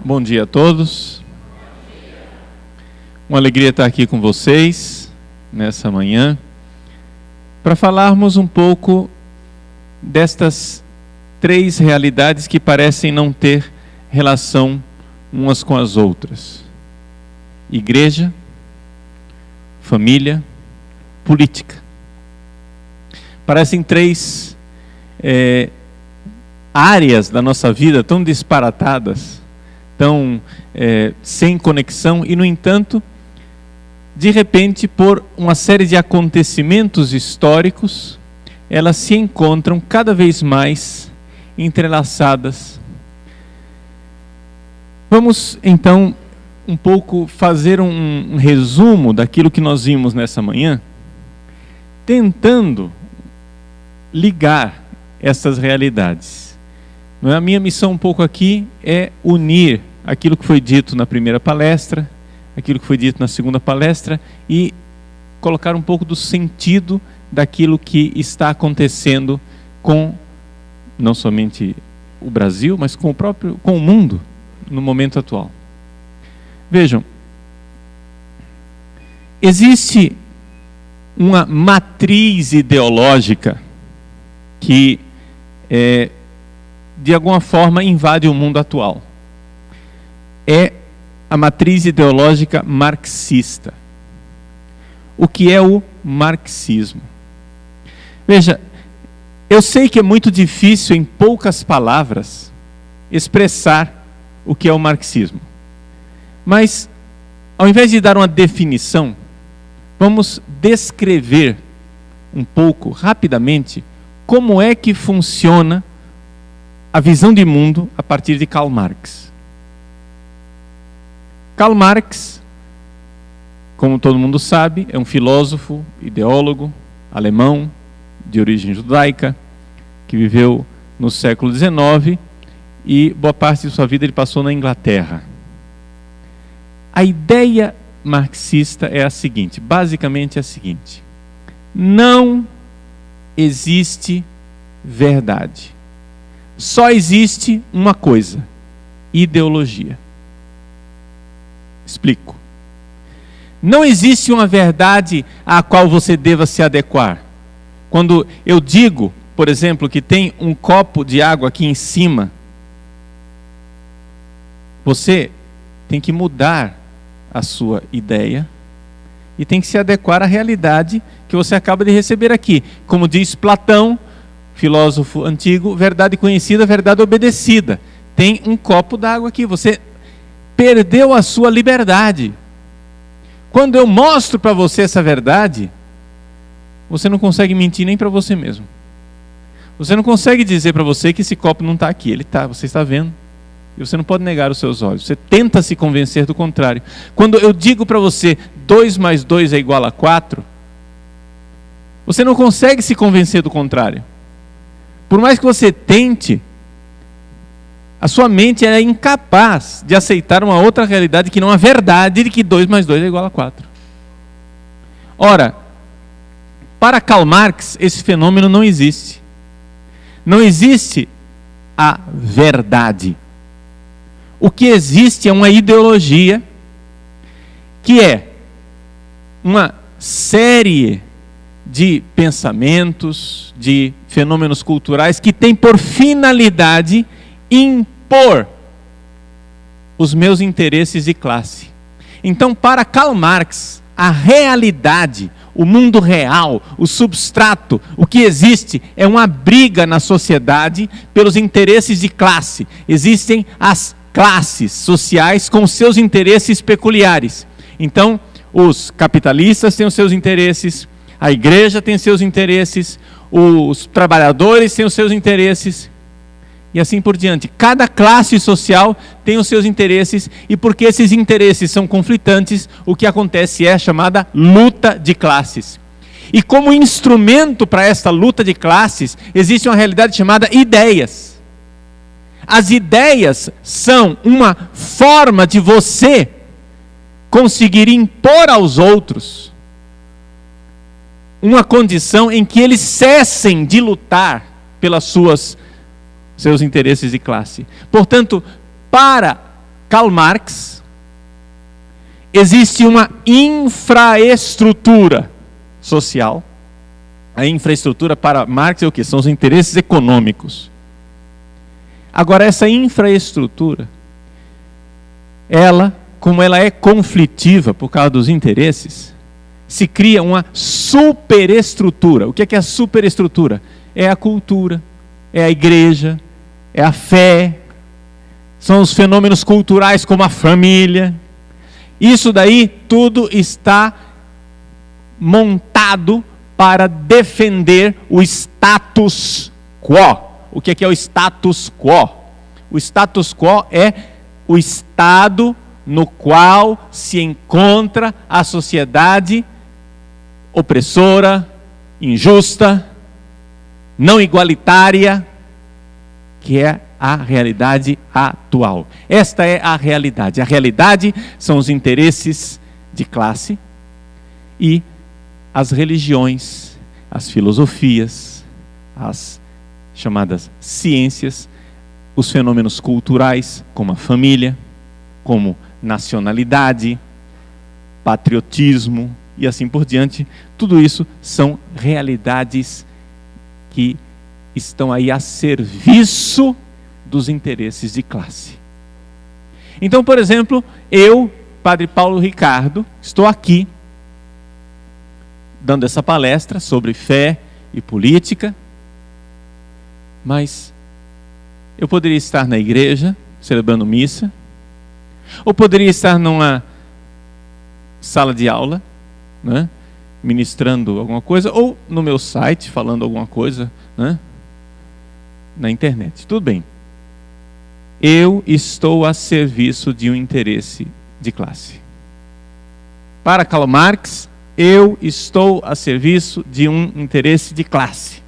Bom dia a todos. Uma alegria estar aqui com vocês nessa manhã para falarmos um pouco destas três realidades que parecem não ter relação umas com as outras: igreja, família, política. Parecem três áreas da nossa vida tão disparatadas, tão sem conexão, e no entanto, de repente, por uma série de acontecimentos históricos, elas se encontram cada vez mais entrelaçadas. Vamos então um pouco fazer um resumo daquilo que nós vimos nessa manhã, tentando ligar essas realidades. A minha missão um pouco aqui é unir aquilo que foi dito na primeira palestra, aquilo que foi dito na segunda palestra, e colocar um pouco do sentido daquilo que está acontecendo com não somente o Brasil, mas com o mundo no momento atual. Vejam, existe uma matriz ideológica que de alguma forma invade o mundo atual. É a matriz ideológica marxista. O que é o marxismo? Veja, eu sei que é muito difícil em poucas palavras expressar o que é o marxismo. Mas, ao invés de dar uma definição, vamos descrever um pouco, rapidamente, como é que funciona a visão de mundo a partir de Karl Marx. Karl Marx, como todo mundo sabe, é um filósofo, ideólogo, alemão, de origem judaica, que viveu no século XIX e boa parte de sua vida ele passou na Inglaterra. A ideia marxista é a seguinte, basicamente é a seguinte: não existe verdade. Só existe uma coisa: ideologia. Explico. Não existe uma verdade à qual você deva se adequar. Quando eu digo, por exemplo, que tem um copo de água aqui em cima, você tem que mudar a sua ideia e tem que se adequar à realidade que você acaba de receber aqui. Como diz Platão, filósofo antigo, verdade conhecida, verdade obedecida. Tem um copo d'água aqui, você perdeu a sua liberdade. Quando eu mostro para você essa verdade, você não consegue mentir nem para você mesmo. Você não consegue dizer para você que esse copo não está aqui, ele está, você está vendo. E você não pode negar os seus olhos. Você tenta se convencer do contrário. Quando eu digo para você 2 mais 2 é igual a 4, você não consegue se convencer do contrário. Por mais que você tente, a sua mente é incapaz de aceitar uma outra realidade que não a verdade de que 2 mais 2 é igual a 4. Ora, para Karl Marx, esse fenômeno não existe. Não existe a verdade. O que existe é uma ideologia que é uma série de pensamentos, de fenômenos culturais que tem por finalidade impor os meus interesses de classe. Então, para Karl Marx, a realidade, o mundo real, o substrato, o que existe é uma briga na sociedade pelos interesses de classe. Existem as classes sociais com seus interesses peculiares. Então, os capitalistas têm os seus interesses, a igreja tem seus interesses, os trabalhadores têm os seus interesses, e assim por diante. Cada classe social tem os seus interesses, e porque esses interesses são conflitantes, o que acontece é a chamada luta de classes. E como instrumento para esta luta de classes, existe uma realidade chamada ideias. As ideias são uma forma de você conseguir impor aos outros uma condição em que eles cessem de lutar pelas seus interesses de classe. Portanto, para Karl Marx, existe uma infraestrutura social. A infraestrutura para Marx é o quê? São os interesses econômicos. Agora, essa infraestrutura, como ela é conflitiva por causa dos interesses, se cria uma superestrutura. O que é a superestrutura? É a cultura, é a igreja, é a fé, são os fenômenos culturais como a família. Isso daí tudo está montado para defender o status quo. O que é o status quo? O status quo é o estado no qual se encontra a sociedade opressora, injusta, não igualitária, que é a realidade atual. Esta é a realidade. A realidade são os interesses de classe e as religiões, as filosofias, as chamadas ciências, os fenômenos culturais, como a família, como nacionalidade, patriotismo e assim por diante. Tudo isso são realidades que estão aí a serviço dos interesses de classe. Então, por exemplo, eu, Padre Paulo Ricardo, estou aqui dando essa palestra sobre fé e política, mas eu poderia estar na igreja celebrando missa, ou poderia estar numa sala de aula, né, ministrando alguma coisa, ou no meu site falando alguma coisa, né, na internet. Tudo bem. Eu estou a serviço de um interesse de classe. Para Karl Marx, eu estou a serviço de um interesse de classe.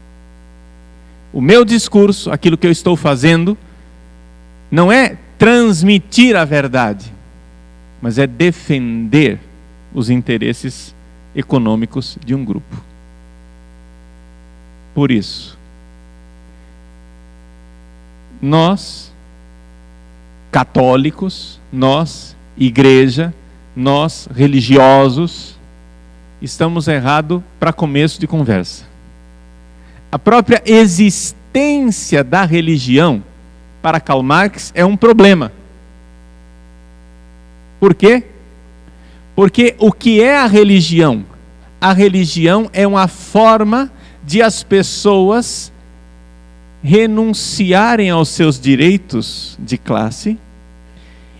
O meu discurso, aquilo que eu estou fazendo, não é transmitir a verdade, mas é defender os interesses econômicos de um grupo. Por isso, nós, católicos, nós, igreja, nós, religiosos, estamos errados para começo de conversa. A própria existência da religião, para Karl Marx, é um problema. Por quê? Porque o que é a religião? A religião é uma forma de as pessoas renunciarem aos seus direitos de classe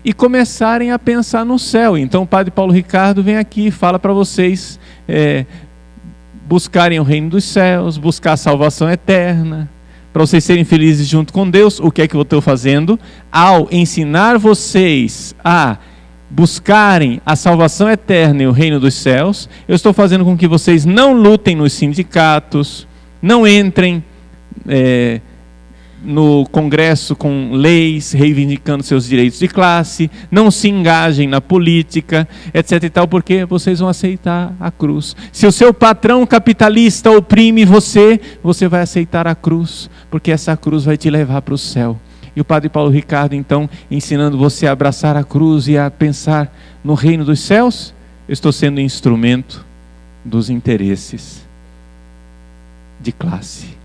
e começarem a pensar no céu. Então o Padre Paulo Ricardo vem aqui e fala para vocês buscarem o reino dos céus, buscar a salvação eterna, para vocês serem felizes junto com Deus. O que é que eu estou fazendo? Ao ensinar vocês a buscarem a salvação eterna e o reino dos céus, eu estou fazendo com que vocês não lutem nos sindicatos, não entrem no Congresso com leis reivindicando seus direitos de classe, não se engajem na política, etc e tal, porque vocês vão aceitar a cruz. Se o seu patrão capitalista oprime você, você vai aceitar a cruz, porque essa cruz vai te levar para o céu. E o Padre Paulo Ricardo, então, ensinando você a abraçar a cruz e a pensar no reino dos céus, eu estou sendo instrumento dos interesses de classe.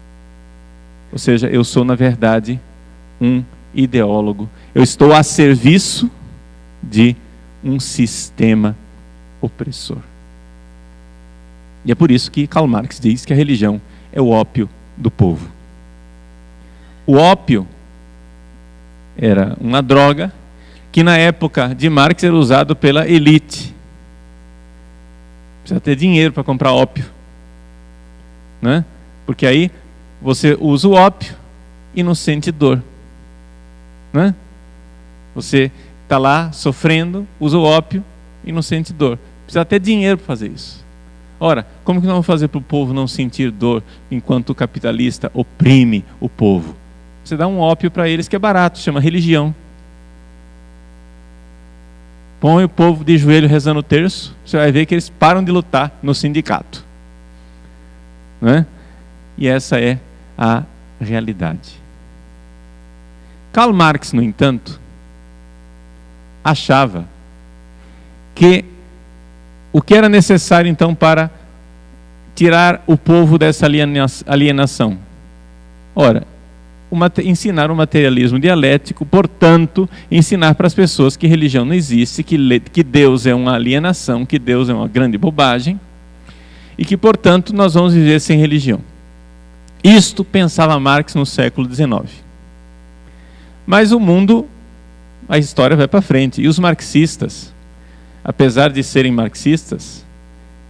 Ou seja, eu sou, na verdade, um ideólogo. Eu estou a serviço de um sistema opressor. E é por isso que Karl Marx diz que a religião é o ópio do povo. O ópio era uma droga que na época de Marx era usado pela elite. Precisa ter dinheiro para comprar ópio, né? Porque aí você usa o ópio e não sente dor, né? Você está lá sofrendo, usa o ópio e não sente dor. Precisa ter dinheiro para fazer isso. Ora, como que nós vamos fazer para o povo não sentir dor enquanto o capitalista oprime o povo? Você dá um ópio para eles que é barato, chama religião. Põe o povo de joelho rezando o terço, você vai ver que eles param de lutar no sindicato, né? E essa é a realidade. Karl Marx, no entanto, achava que o que era necessário então para tirar o povo dessa alienação? Ora, ensinar o materialismo dialético, portanto, ensinar para as pessoas que religião não existe, que Deus é uma alienação, que Deus é uma grande bobagem, e que, portanto, nós vamos viver sem religião. Isto pensava Marx no século XIX. Mas o mundo, a história vai para frente. E os marxistas, apesar de serem marxistas,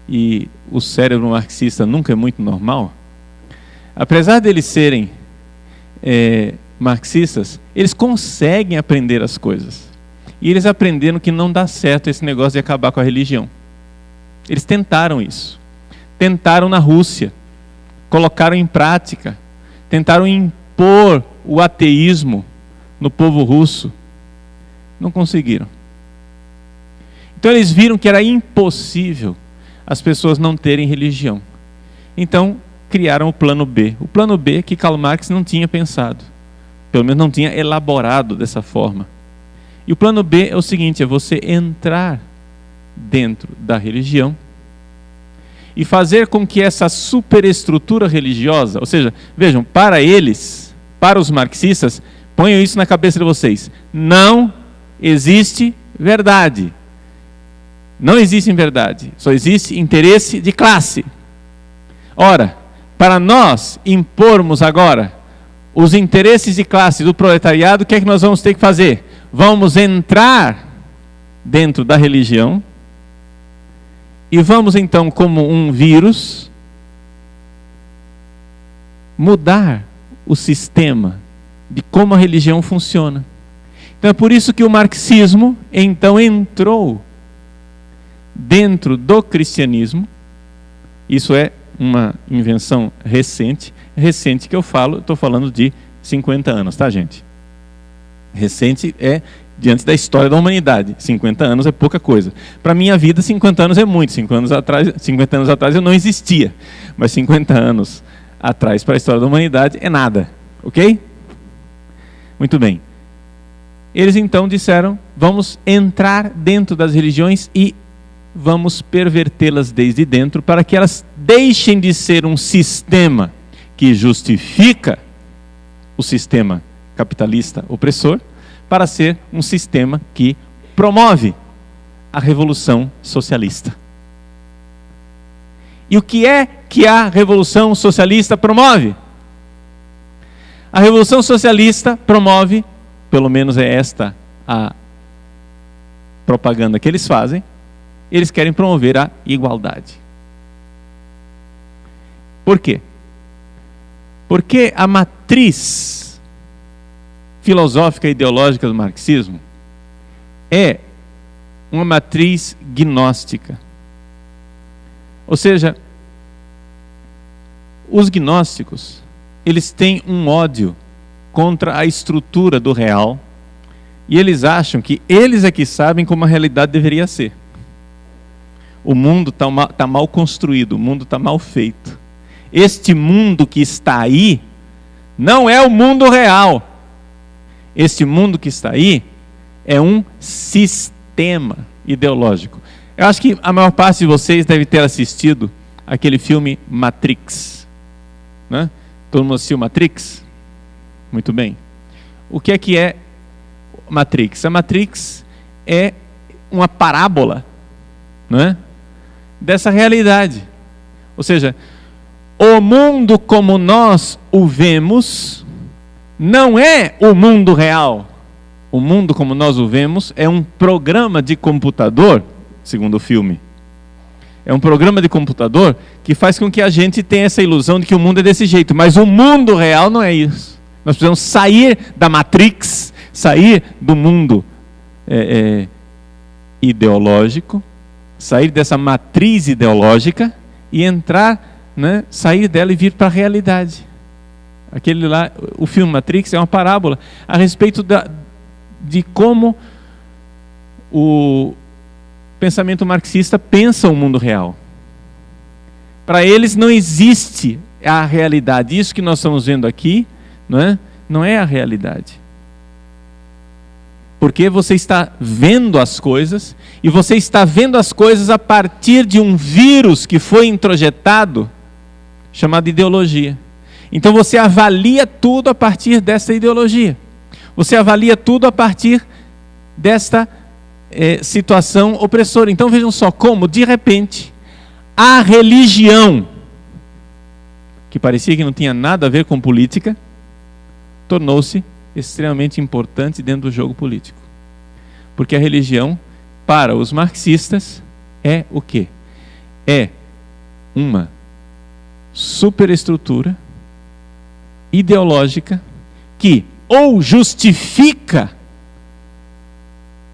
e o cérebro marxista nunca é muito normal, apesar deles serem marxistas, eles conseguem aprender as coisas. E eles aprenderam que não dá certo esse negócio de acabar com a religião. Eles tentaram isso. Tentaram na Rússia. Colocaram em prática. Tentaram impor o ateísmo no povo russo. Não conseguiram. Então eles viram que era impossível as pessoas não terem religião. Então criaram o plano B. O plano B que Karl Marx não tinha pensado. Pelo menos não tinha elaborado dessa forma. E o plano B é o seguinte, é você entrar dentro da religião e fazer com que essa superestrutura religiosa, ou seja, vejam, para eles, para os marxistas, ponham isso na cabeça de vocês, não existe verdade. Não existe verdade, só existe interesse de classe. Ora, para nós impormos agora os interesses de classe do proletariado, o que é que nós vamos ter que fazer? Vamos entrar dentro da religião e vamos então, como um vírus, mudar o sistema de como a religião funciona. Então é por isso que o marxismo então entrou dentro do cristianismo. Isso é uma invenção recente que eu estou falando de 50 anos, tá, gente? Recente é diante da história da humanidade. 50 anos é pouca coisa. Para a minha vida, 50 anos é muito. 50 anos atrás eu não existia. Mas 50 anos atrás para a história da humanidade é nada. Ok? Muito bem. Eles então disseram, vamos entrar dentro das religiões e vamos pervertê-las desde dentro para que elas deixem de ser um sistema que justifica o sistema capitalista opressor para ser um sistema que promove a revolução socialista. E o que é que a revolução socialista promove? A revolução socialista promove, pelo menos é esta a propaganda que eles fazem, eles querem promover a igualdade. Por quê? Porque a matriz filosófica e ideológica do marxismo é uma matriz gnóstica. Ou seja, os gnósticos, eles têm um ódio contra a estrutura do real e eles acham que eles é que sabem como a realidade deveria ser. O mundo está mal construído, o mundo está mal feito. Este mundo que está aí não é o mundo real. Este mundo que está aí é um sistema ideológico. Eu acho que a maior parte de vocês deve ter assistido aquele filme Matrix. Né? Todo mundo assistiu Matrix? Muito bem. O que é Matrix? A Matrix é uma parábola, não é? Dessa realidade. Ou seja, o mundo como nós o vemos não é o mundo real. O mundo como nós o vemos é um programa de computador, segundo o filme. É um programa de computador que faz com que a gente tenha essa ilusão de que o mundo é desse jeito. Mas o mundo real não é isso. Nós precisamos sair da Matrix, sair do mundo ideológico, sair dessa matriz ideológica e entrar, né, sair dela e vir para a realidade. Aquele lá, o filme Matrix é uma parábola a respeito de como o pensamento marxista pensa o mundo real. Para eles não existe a realidade. Isso que nós estamos vendo aqui, não é a realidade. Porque você está vendo as coisas, e você está vendo as coisas a partir de um vírus que foi introjetado, chamado ideologia. Então você avalia tudo a partir dessa ideologia. Você avalia tudo a partir desta situação opressora. Então vejam só como, de repente, a religião, que parecia que não tinha nada a ver com política, tornou-se extremamente importante dentro do jogo político. Porque a religião, para os marxistas, é o quê? É uma superestrutura ideológica que ou justifica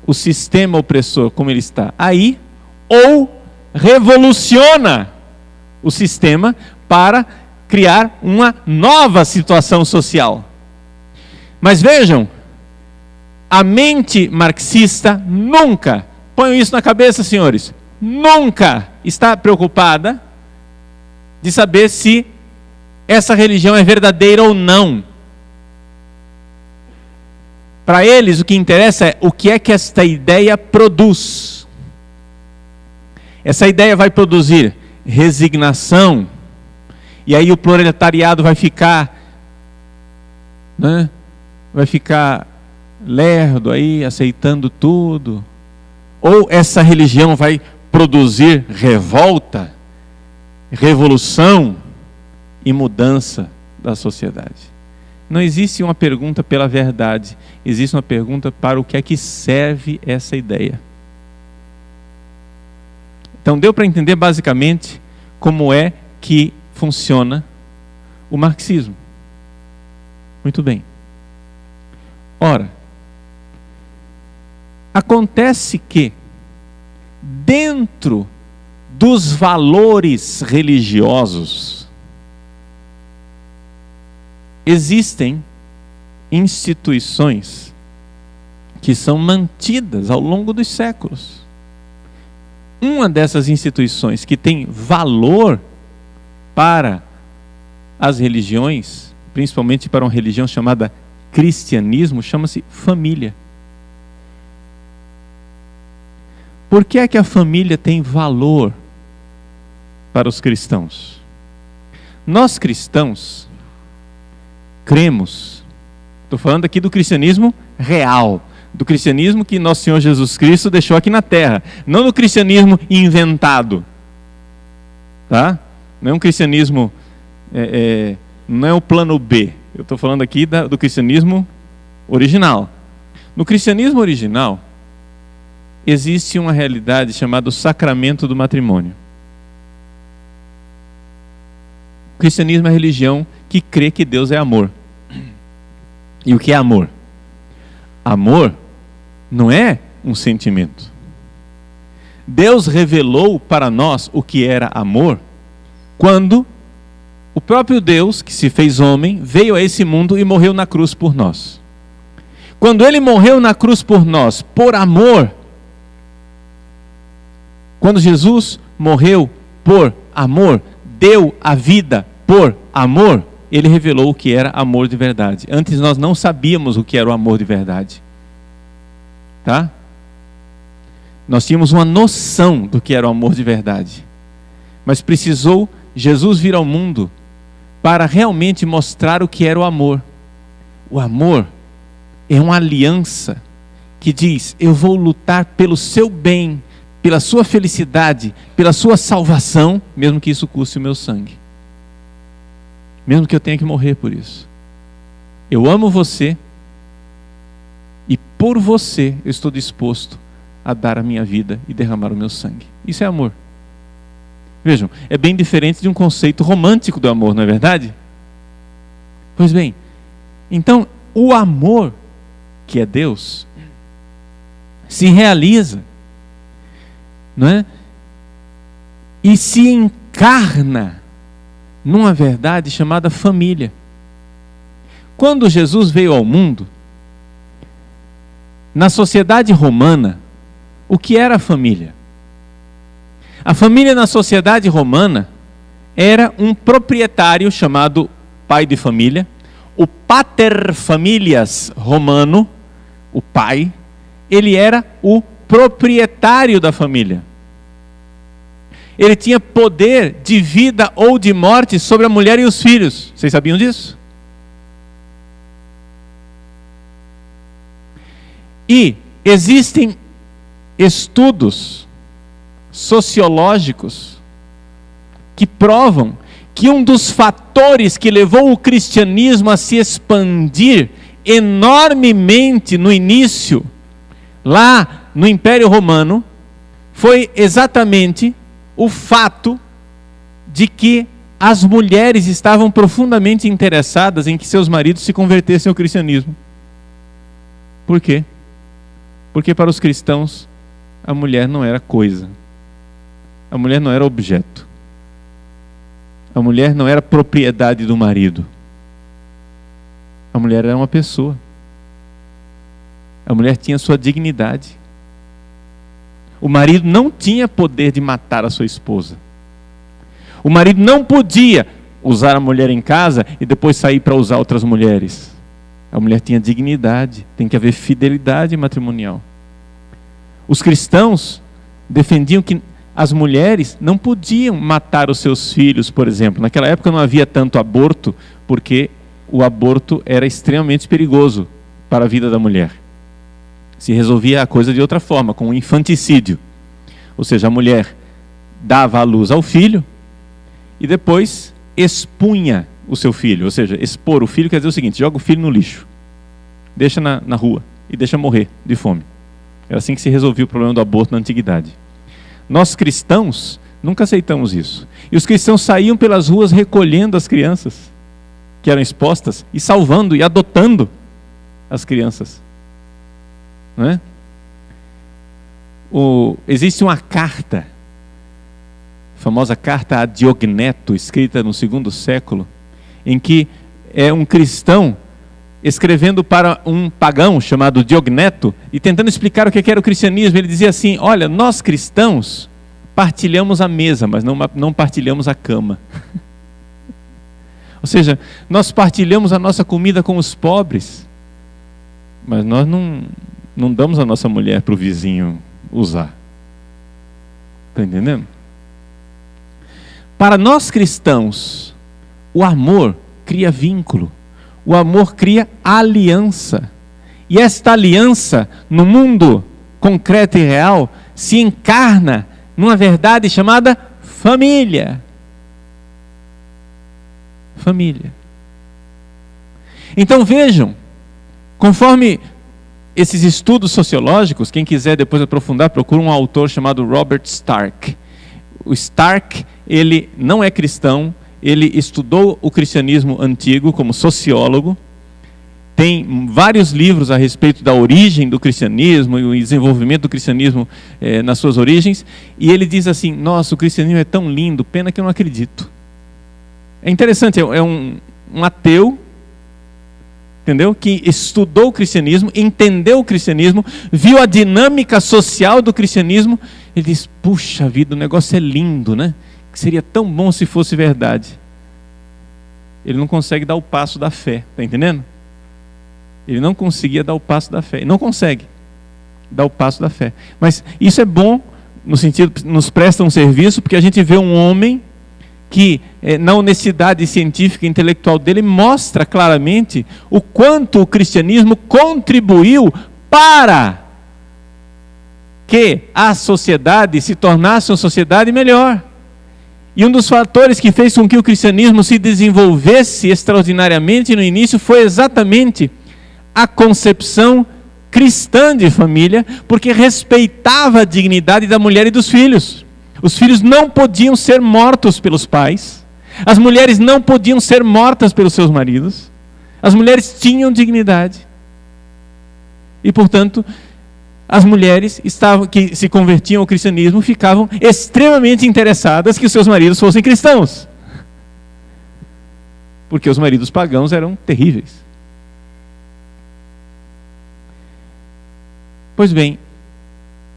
o sistema opressor como ele está aí, ou revoluciona o sistema para criar uma nova situação social. Mas vejam, a mente marxista nunca, ponham isso na cabeça, senhores, nunca está preocupada de saber se essa religião é verdadeira ou não. Para eles, o que interessa é o que é que esta ideia produz. Essa ideia vai produzir resignação, e aí o proletariado vai ficar, vai ficar lerdo aí, aceitando tudo. Ou essa religião vai produzir revolta, revolução e mudança da sociedade. Não existe uma pergunta pela verdade, existe uma pergunta para o que é que serve essa ideia. Então deu para entender basicamente como é que funciona o marxismo. Muito bem. Ora, acontece que dentro dos valores religiosos existem instituições que são mantidas ao longo dos séculos. Uma dessas instituições que tem valor para as religiões, principalmente para uma religião chamada cristianismo, chama-se família. Por que é que a família tem valor para os cristãos? Nós cristãos cremos, estou falando aqui do cristianismo real, do cristianismo que nosso Senhor Jesus Cristo deixou aqui na terra, não do cristianismo inventado, tá? Não é um cristianismo, não é o plano B, eu estou falando aqui do cristianismo original. No cristianismo original, existe uma realidade chamada o sacramento do matrimônio. O cristianismo é a religião que crê que Deus é amor. E o que é amor? Amor não é um sentimento. Deus revelou para nós o que era amor quando o próprio Deus, que se fez homem, veio a esse mundo e morreu na cruz por nós. Quando Ele morreu na cruz por nós, por amor, quando Jesus morreu por amor, deu a vida por amor, Ele revelou o que era amor de verdade. Antes nós não sabíamos o que era o amor de verdade. Tá? Nós tínhamos uma noção do que era o amor de verdade. Mas precisou Jesus vir ao mundo para realmente mostrar o que era o amor. O amor é uma aliança que diz: eu vou lutar pelo seu bem, pela sua felicidade, pela sua salvação, mesmo que isso custe o meu sangue. Mesmo que eu tenha que morrer por isso. Eu amo você e por você eu estou disposto a dar a minha vida e derramar o meu sangue. Isso é amor. Vejam, é bem diferente de um conceito romântico do amor, não é verdade? Pois bem, então o amor, que é Deus, se realiza, não é? E se encarna numa verdade chamada família. Quando Jesus veio ao mundo, na sociedade romana, o que era a família? A família na sociedade romana era um proprietário chamado pai de família, o pater familias romano, o pai, ele era o proprietário da família. Ele tinha poder de vida ou de morte sobre a mulher e os filhos. Vocês sabiam disso? E existem estudos sociológicos que provam que um dos fatores que levou o cristianismo a se expandir enormemente no início, lá no Império Romano, foi exatamente o fato de que as mulheres estavam profundamente interessadas em que seus maridos se convertessem ao cristianismo. Por quê? Porque para os cristãos a mulher não era coisa, a mulher não era objeto, a mulher não era propriedade do marido, a mulher era uma pessoa, a mulher tinha sua dignidade. O marido não tinha poder de matar a sua esposa, o marido não podia usar a mulher em casa e depois sair para usar outras mulheres. A mulher tinha dignidade, tem que haver fidelidade matrimonial. Os cristãos defendiam que as mulheres não podiam matar os seus filhos, por exemplo. Naquela época não havia tanto aborto, porque o aborto era extremamente perigoso para a vida da mulher. Se resolvia a coisa de outra forma, com o infanticídio. Ou seja, a mulher dava à luz ao filho e depois expunha o seu filho. Ou seja, expor o filho quer dizer o seguinte: joga o filho no lixo, deixa na rua e deixa morrer de fome. Era assim que se resolvia o problema do aborto na antiguidade. Nós cristãos nunca aceitamos isso. E os cristãos saíam pelas ruas recolhendo as crianças que eram expostas e salvando e adotando as crianças. Não é? Existe uma carta, a famosa carta a Diogneto, escrita no segundo século, em que é um cristão escrevendo para um pagão chamado Diogneto e tentando explicar o que era o cristianismo. Ele dizia assim: olha, nós cristãos partilhamos a mesa, mas não partilhamos a cama. Ou seja, nós partilhamos a nossa comida com os pobres, mas nós não damos a nossa mulher para o vizinho usar. Está entendendo? Para nós cristãos, o amor cria vínculo, o amor cria aliança. E esta aliança, no mundo concreto e real, se encarna numa verdade chamada família. Família. Então vejam, conforme esses estudos sociológicos, quem quiser depois aprofundar, procura um autor chamado Robert Stark. O Stark, ele não é cristão, ele estudou o cristianismo antigo como sociólogo, tem vários livros a respeito da origem do cristianismo e o desenvolvimento do cristianismo nas suas origens, e ele diz assim: nossa, o cristianismo é tão lindo, pena que eu não acredito. É interessante, é um ateu, entendeu? Que estudou o cristianismo, entendeu o cristianismo, viu a dinâmica social do cristianismo, ele diz: puxa vida, o negócio é lindo, né? Que seria tão bom se fosse verdade. Ele não consegue dar o passo da fé, está entendendo? Ele não conseguia dar o passo da fé, ele não consegue dar o passo da fé. Mas isso é bom, no sentido, nos presta um serviço, porque a gente vê um homem que, na honestidade científica e intelectual dele, mostra claramente o quanto o cristianismo contribuiu para que a sociedade se tornasse uma sociedade melhor. E um dos fatores que fez com que o cristianismo se desenvolvesse extraordinariamente no início foi exatamente a concepção cristã de família, porque respeitava a dignidade da mulher e dos filhos. Os filhos não podiam ser mortos pelos pais, as mulheres não podiam ser mortas pelos seus maridos, as mulheres tinham dignidade. E, portanto, as mulheres que se convertiam ao cristianismo ficavam extremamente interessadas que os seus maridos fossem cristãos, porque os maridos pagãos eram terríveis. Pois bem,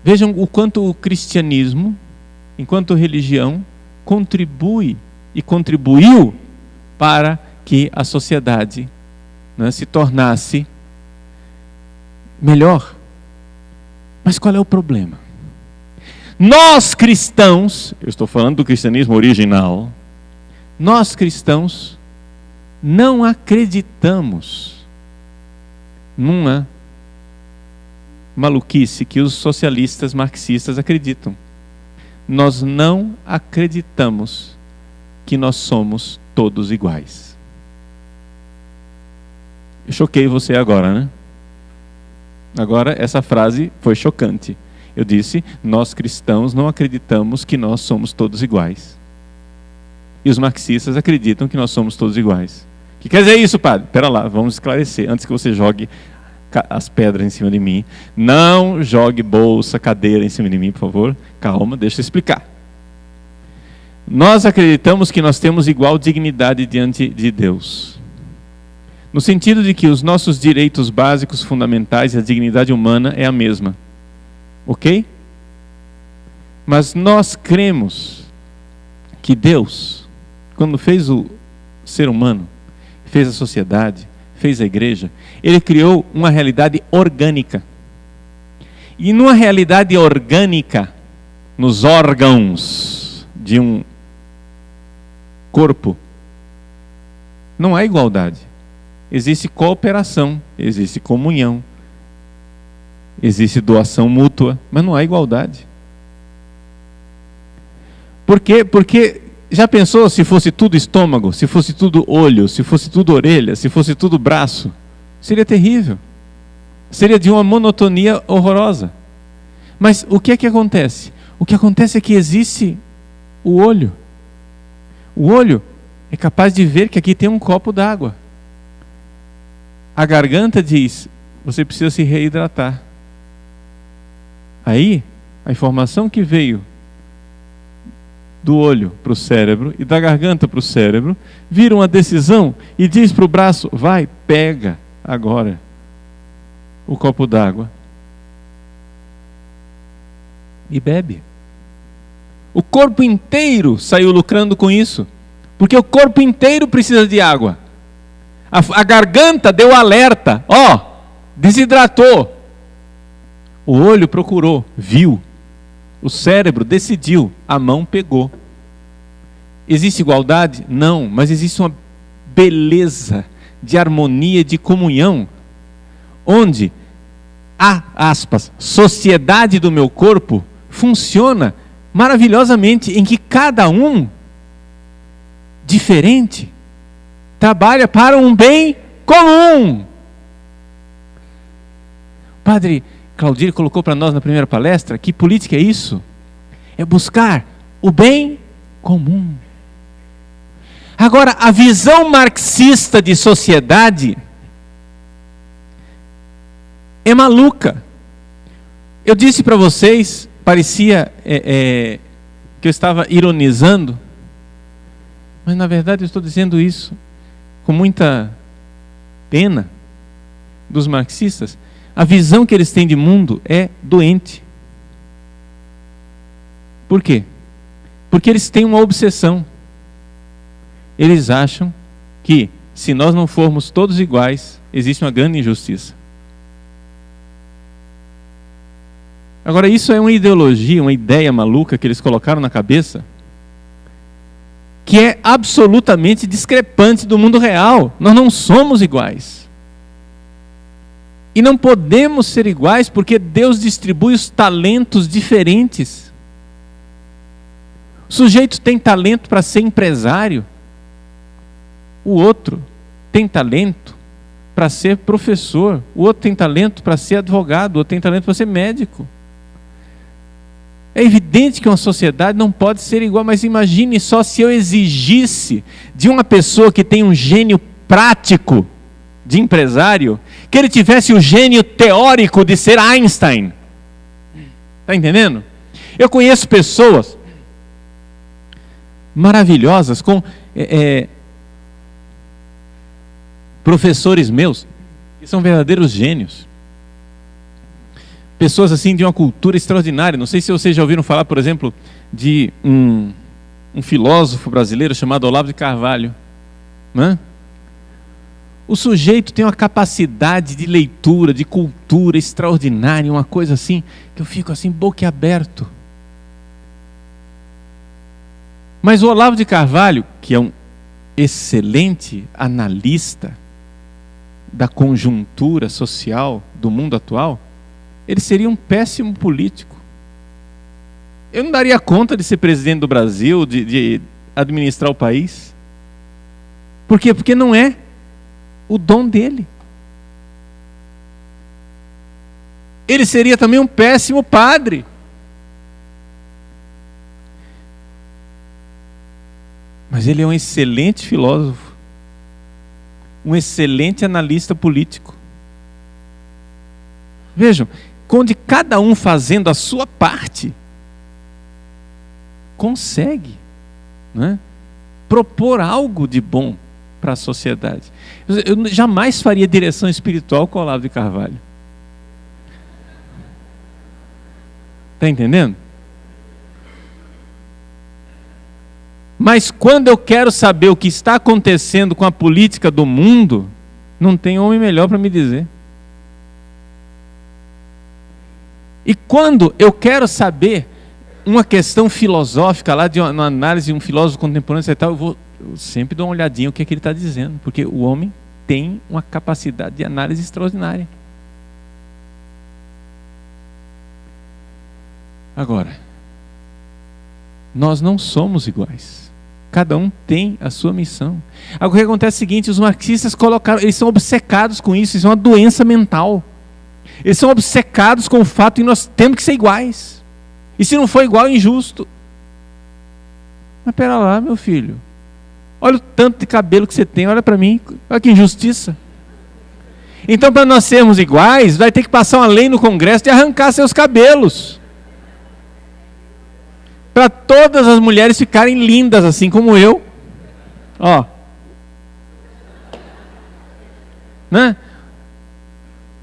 vejam o quanto o cristianismo, enquanto religião, contribui e contribuiu para que a sociedade, né, se tornasse melhor. Mas qual é o problema? Nós cristãos, eu estou falando do cristianismo original, nós cristãos não acreditamos numa maluquice que os socialistas marxistas acreditam. Nós não acreditamos que nós somos todos iguais. Eu choquei você agora, né? Agora essa frase foi chocante. Eu disse, nós cristãos não acreditamos que nós somos todos iguais. E os marxistas acreditam que nós somos todos iguais. O que quer dizer isso, padre? Espera lá, vamos esclarecer, antes que você jogue as pedras em cima de mim. Não jogue bolsa, cadeira em cima de mim, por favor. Calma, deixa eu explicar. Nós acreditamos que nós temos igual dignidade diante de Deus. No sentido de que os nossos direitos básicos fundamentais e a dignidade humana é a mesma. Ok? Mas nós cremos que Deus, quando fez o ser humano, fez a sociedade, fez a igreja, Ele criou uma realidade orgânica. E numa realidade orgânica, nos órgãos de um corpo, não há igualdade. Existe cooperação, existe comunhão, existe doação mútua, mas não há igualdade. Por quê? Porque já pensou se fosse tudo estômago, se fosse tudo olho, se fosse tudo orelha, se fosse tudo braço? Seria terrível. Seria de uma monotonia horrorosa. Mas o que é que acontece? O que acontece é que existe o olho. O olho é capaz de ver que aqui tem um copo d'água. A garganta diz, você precisa se reidratar. Aí, a informação que veio do olho para o cérebro e da garganta para o cérebro vira uma decisão e diz para o braço, vai, pega agora o copo d'água e bebe. O corpo inteiro saiu lucrando com isso, porque o corpo inteiro precisa de água. A garganta deu alerta, desidratou. O olho procurou, viu. O cérebro decidiu, a mão pegou. Existe igualdade? Não, mas existe uma beleza de harmonia, de comunhão, onde a, aspas, sociedade do meu corpo funciona maravilhosamente, em que cada um, diferente, trabalha para um bem comum. Padre Claudir colocou para nós na primeira palestra que política é isso? É buscar o bem comum. Agora, a visão marxista de sociedade é maluca. Eu disse para vocês, parecia que eu estava ironizando, mas na verdade eu estou dizendo isso com muita pena dos marxistas. A visão que eles têm de mundo é doente. Por quê? Porque eles têm uma obsessão. Eles acham que, se nós não formos todos iguais, existe uma grande injustiça. Agora, isso é uma ideologia, uma ideia maluca que eles colocaram na cabeça, que é absolutamente discrepante do mundo real. Nós não somos iguais. E não podemos ser iguais porque Deus distribui os talentos diferentes. O sujeito tem talento para ser empresário. O outro tem talento para ser professor. O outro tem talento para ser advogado. O outro tem talento para ser médico. É evidente que uma sociedade não pode ser igual, mas imagine só se eu exigisse de uma pessoa que tem um gênio prático de empresário, que ele tivesse o gênio teórico de ser Einstein. Está entendendo? Eu conheço pessoas maravilhosas, com professores meus, que são verdadeiros gênios. Pessoas assim de uma cultura extraordinária. Não sei se vocês já ouviram falar, por exemplo, de um filósofo brasileiro chamado Olavo de Carvalho. Né? O sujeito tem uma capacidade de leitura, de cultura extraordinária, uma coisa assim, que eu fico assim, boquiaberto. Mas o Olavo de Carvalho, que é um excelente analista da conjuntura social do mundo atual, ele seria um péssimo político. Eu não daria conta de ser presidente do Brasil, de administrar o país. Por quê? Porque não é o dom dele. Ele seria também um péssimo padre. Mas ele é um excelente filósofo, um excelente analista político. Vejam, onde cada um fazendo a sua parte, consegue, né, propor algo de bom para a sociedade. Eu jamais faria direção espiritual com o Olavo de Carvalho. Está entendendo? Mas quando eu quero saber o que está acontecendo com a política do mundo, não tem homem melhor para me dizer. E quando eu quero saber uma questão filosófica lá, de uma análise de um filósofo contemporâneo e tal, eu sempre dou uma olhadinha no que é que ele está dizendo, porque o homem tem uma capacidade de análise extraordinária. Agora, nós não somos iguais. Cada um tem a sua missão. Agora, o que acontece é o seguinte: os marxistas eles são obcecados com isso, isso é uma doença mental. Eles são obcecados com o fato de nós temos que ser iguais. E se não for igual, é injusto. Mas pera lá, meu filho. Olha o tanto de cabelo que você tem, olha para mim, olha que injustiça. Então, para nós sermos iguais, vai ter que passar uma lei no Congresso de arrancar seus cabelos. Para todas as mulheres ficarem lindas, assim como eu. Ó. Né?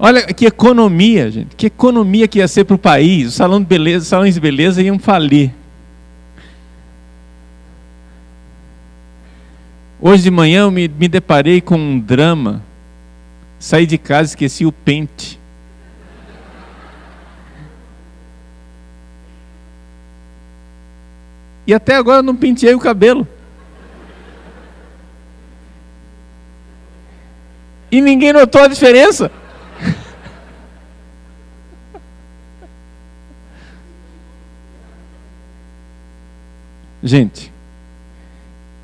Olha que economia, gente. Que economia que ia ser para o país. Os salões de beleza iam falir. Hoje de manhã eu me deparei com um drama. Saí de casa e esqueci o pente. E até agora não penteei o cabelo. E ninguém notou a diferença. Gente,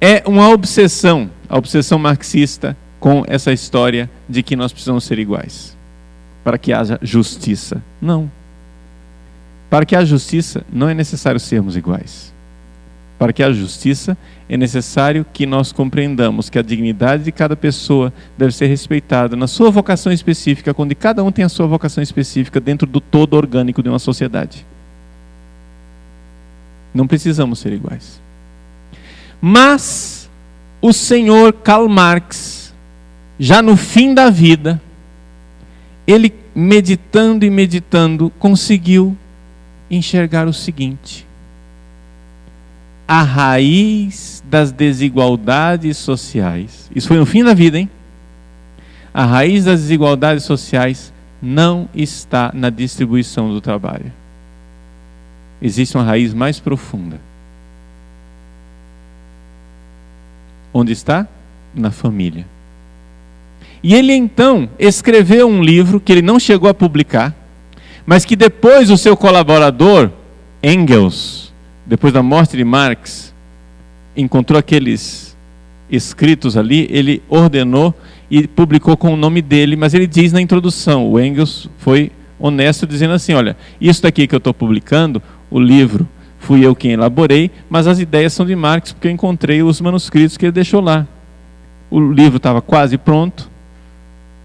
é uma obsessão, a obsessão marxista com essa história de que nós precisamos ser iguais, para que haja justiça. Não. Para que haja justiça, não é necessário sermos iguais. Para que haja justiça, é necessário que nós compreendamos que a dignidade de cada pessoa deve ser respeitada na sua vocação específica, quando cada um tem a sua vocação específica dentro do todo orgânico de uma sociedade. Não precisamos ser iguais. Mas o senhor Karl Marx, já no fim da vida, ele meditando e meditando, conseguiu enxergar o seguinte: a raiz das desigualdades sociais, isso foi no fim da vida, hein? A raiz das desigualdades sociais não está na distribuição do trabalho. Existe uma raiz mais profunda. Onde está? Na família. E ele então escreveu um livro que ele não chegou a publicar, mas que depois o seu colaborador, Engels, depois da morte de Marx, encontrou aqueles escritos ali, ele ordenou e publicou com o nome dele, mas ele diz na introdução, o Engels foi honesto dizendo assim: olha, isso daqui que eu estou publicando, o livro, fui eu quem elaborei, mas as ideias são de Marx, porque eu encontrei os manuscritos que ele deixou lá. O livro estava quase pronto,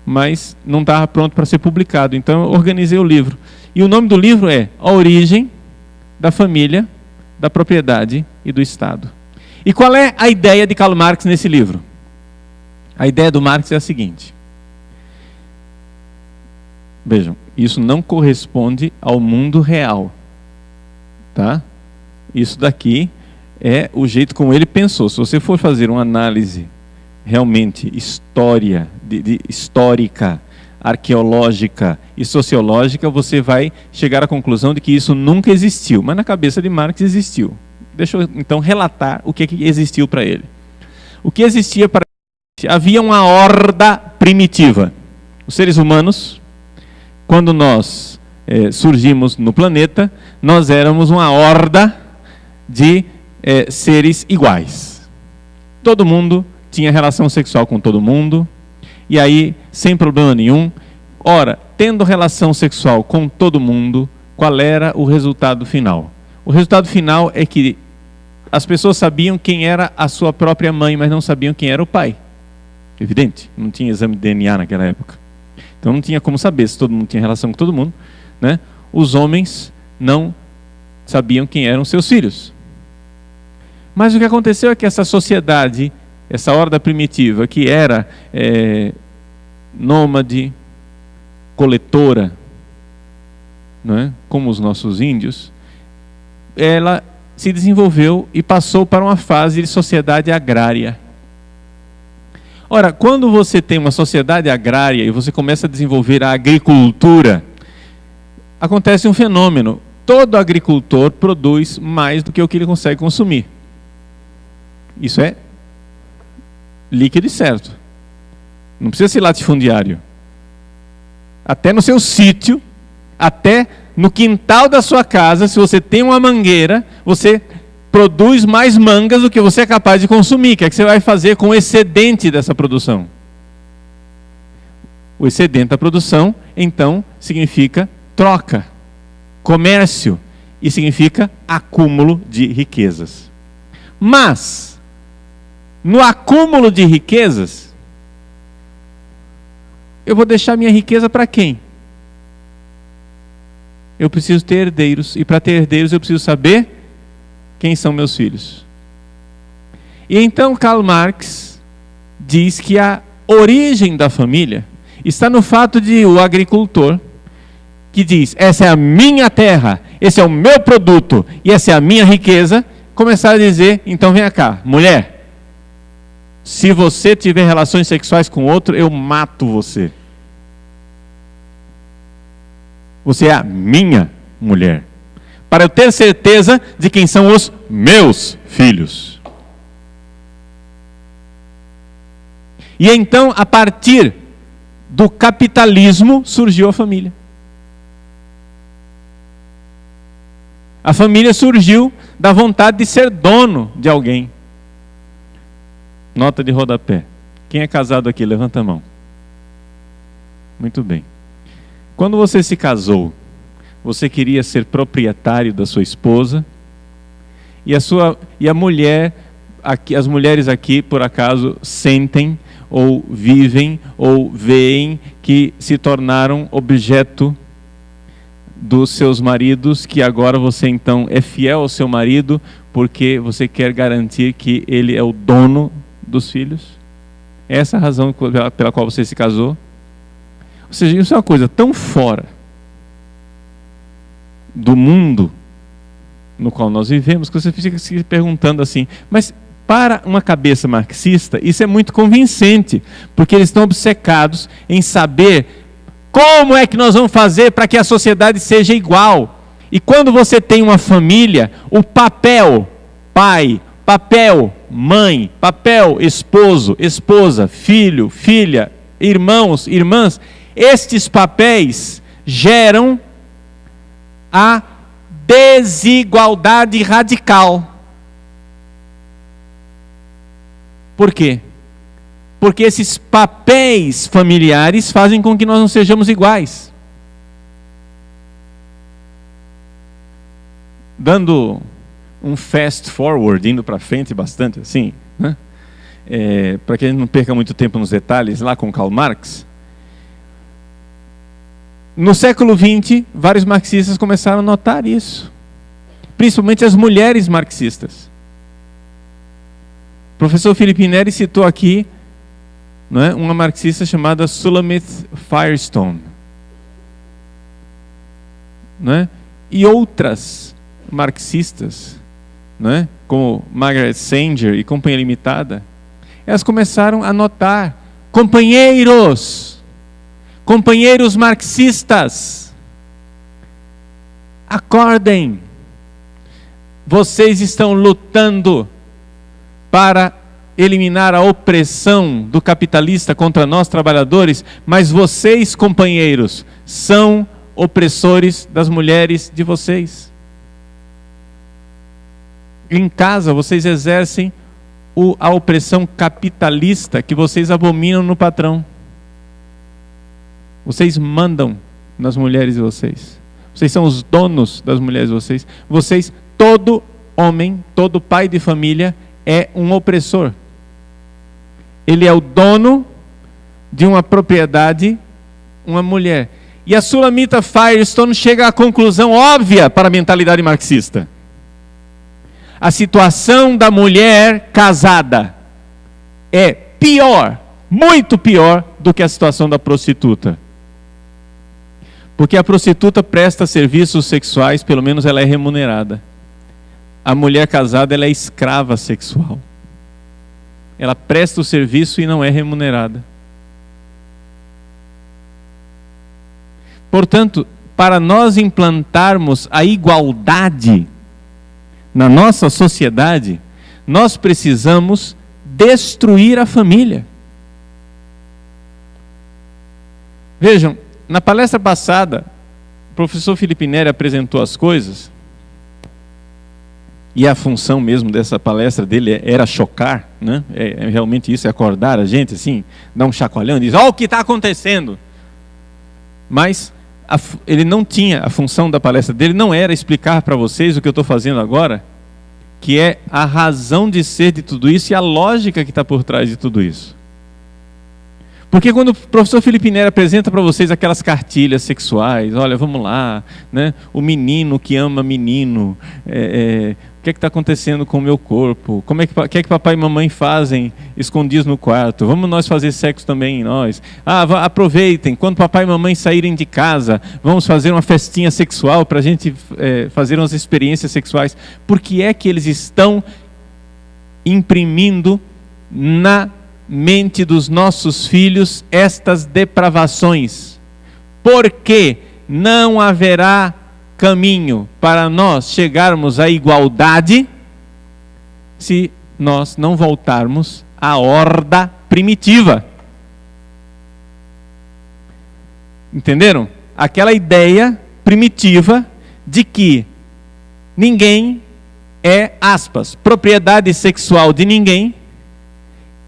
mas não estava pronto para ser publicado, então eu organizei o livro. E o nome do livro é A Origem da Família, da Propriedade e do Estado. E qual é a ideia de Karl Marx nesse livro? A ideia do Marx é a seguinte. Vejam, isso não corresponde ao mundo real. Tá? Isso daqui é o jeito como ele pensou. Se você for fazer uma análise realmente história histórica, arqueológica e sociológica, você vai chegar à conclusão de que isso nunca existiu. Mas na cabeça de Marx existiu. Deixa eu então relatar o que existiu para ele. O que existia para ele? Havia uma horda primitiva. Os seres humanos, quando nós surgimos no planeta, nós éramos uma horda de seres iguais. Todo mundo tinha relação sexual com todo mundo, e aí, sem problema nenhum. Ora, tendo relação sexual com todo mundo, qual era o resultado final? O resultado final é que as pessoas sabiam quem era a sua própria mãe, mas não sabiam quem era o pai. Evidente, não tinha exame de DNA naquela época. Então não tinha como saber se todo mundo tinha relação com todo mundo, né? Os homens não sabiam quem eram seus filhos. Mas o que aconteceu é que essa sociedade, essa horda primitiva, que era nômade, coletora, não é? Como os nossos índios, ela se desenvolveu e passou para uma fase de sociedade agrária. Ora, quando você tem uma sociedade agrária e você começa a desenvolver a agricultura, acontece um fenômeno. Todo agricultor produz mais do que o que ele consegue consumir. Isso é líquido e certo. Não precisa ser latifundiário. Até no seu sítio, até no quintal da sua casa, se você tem uma mangueira, você produz mais mangas do que você é capaz de consumir. O que é que você vai fazer com o excedente dessa produção? O excedente da produção, então, significa troca, comércio, e significa acúmulo de riquezas. Mas, no acúmulo de riquezas, eu vou deixar minha riqueza para quem? Eu preciso ter herdeiros, e para ter herdeiros eu preciso saber quem são meus filhos. E então Karl Marx diz que a origem da família está no fato de o agricultor, que diz, essa é a minha terra, esse é o meu produto, e essa é a minha riqueza, começar a dizer, então vem cá, mulher, se você tiver relações sexuais com outro, eu mato você. Você é a minha mulher. Para eu ter certeza de quem são os meus filhos. E então, a partir do capitalismo, surgiu a família. A família surgiu da vontade de ser dono de alguém. Nota de rodapé. Quem é casado aqui, levanta a mão. Muito bem. Quando você se casou, você queria ser proprietário da sua esposa, e a mulher, aqui, as mulheres aqui, por acaso, sentem, ou vivem, ou veem que se tornaram objeto dos seus maridos, que agora você então é fiel ao seu marido, porque você quer garantir que ele é o dono dos filhos? Essa é a razão pela qual você se casou? Ou seja, isso é uma coisa tão fora do mundo no qual nós vivemos, que você fica se perguntando assim, mas para uma cabeça marxista, isso é muito convincente, porque eles estão obcecados em saber como é que nós vamos fazer para que a sociedade seja igual. E quando você tem uma família, o papel pai, papel mãe, papel esposo, esposa, filho, filha, irmãos, irmãs, estes papéis geram a desigualdade radical. Por quê? Porque esses papéis familiares fazem com que nós não sejamos iguais. Dando um fast forward, indo para frente bastante assim, né? Para que a gente não perca muito tempo nos detalhes, lá com Karl Marx. No século XX, vários marxistas começaram a notar isso. Principalmente as mulheres marxistas. O professor Felipe Neri citou aqui, não é, uma marxista chamada Shulamith Firestone. Não é? E outras marxistas, não é, como Margaret Sanger e Companhia Limitada, elas começaram a notar Companheiros marxistas, acordem. Vocês estão lutando para eliminar a opressão do capitalista contra nós trabalhadores, mas vocês, companheiros, são opressores das mulheres de vocês. Em casa, vocês exercem a opressão capitalista que vocês abominam no patrão. Vocês mandam nas mulheres de vocês. Vocês são os donos das mulheres de vocês. Vocês, todo homem, todo pai de família é um opressor. Ele é o dono de uma propriedade, uma mulher. E a Sulamita Firestone chega à conclusão óbvia para a mentalidade marxista. A situação da mulher casada é pior, muito pior do que a situação da prostituta. Porque a prostituta presta serviços sexuais, pelo menos ela é remunerada. A mulher casada, ela é escrava sexual. Ela presta o serviço e não é remunerada. Portanto, para nós implantarmos a igualdade na nossa sociedade, nós precisamos destruir a família. Vejam, na palestra passada, o professor Felipe Neri apresentou as coisas, e a função mesmo dessa palestra dele era chocar, né? Realmente isso, é acordar a gente, assim, dar um chacoalhão e dizer, ó, o que está acontecendo? Mas ele não tinha, a função da palestra dele não era explicar para vocês o que eu estou fazendo agora, que é a razão de ser de tudo isso e a lógica que está por trás de tudo isso. Porque quando o professor Felipe Neri apresenta para vocês aquelas cartilhas sexuais, olha, vamos lá, né? O menino que ama menino, o que é que está acontecendo com o meu corpo? O que é que papai e mamãe fazem escondidos no quarto? Vamos nós fazer sexo também em nós? Aproveitem, quando papai e mamãe saírem de casa, vamos fazer uma festinha sexual para a gente fazer umas experiências sexuais. Por que é que eles estão imprimindo na mente dos nossos filhos estas depravações? Porque não haverá caminho para nós chegarmos à igualdade se nós não voltarmos à horda primitiva. Entenderam? Aquela ideia primitiva de que ninguém é, aspas, propriedade sexual de ninguém,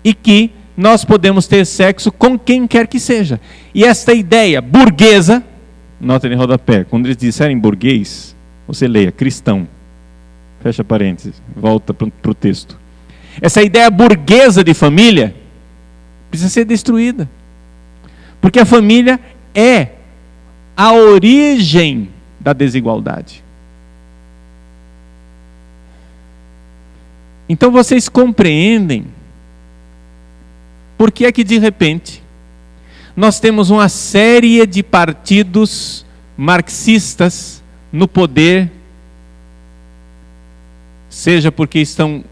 e que nós podemos ter sexo com quem quer que seja. E esta ideia burguesa, nota de rodapé, quando eles disserem burguês, você leia, cristão, fecha parênteses, volta para o texto. Essa ideia burguesa de família precisa ser destruída. Porque a família é a origem da desigualdade. Então vocês compreendem por que é que de repente nós temos uma série de partidos marxistas no poder, seja porque estão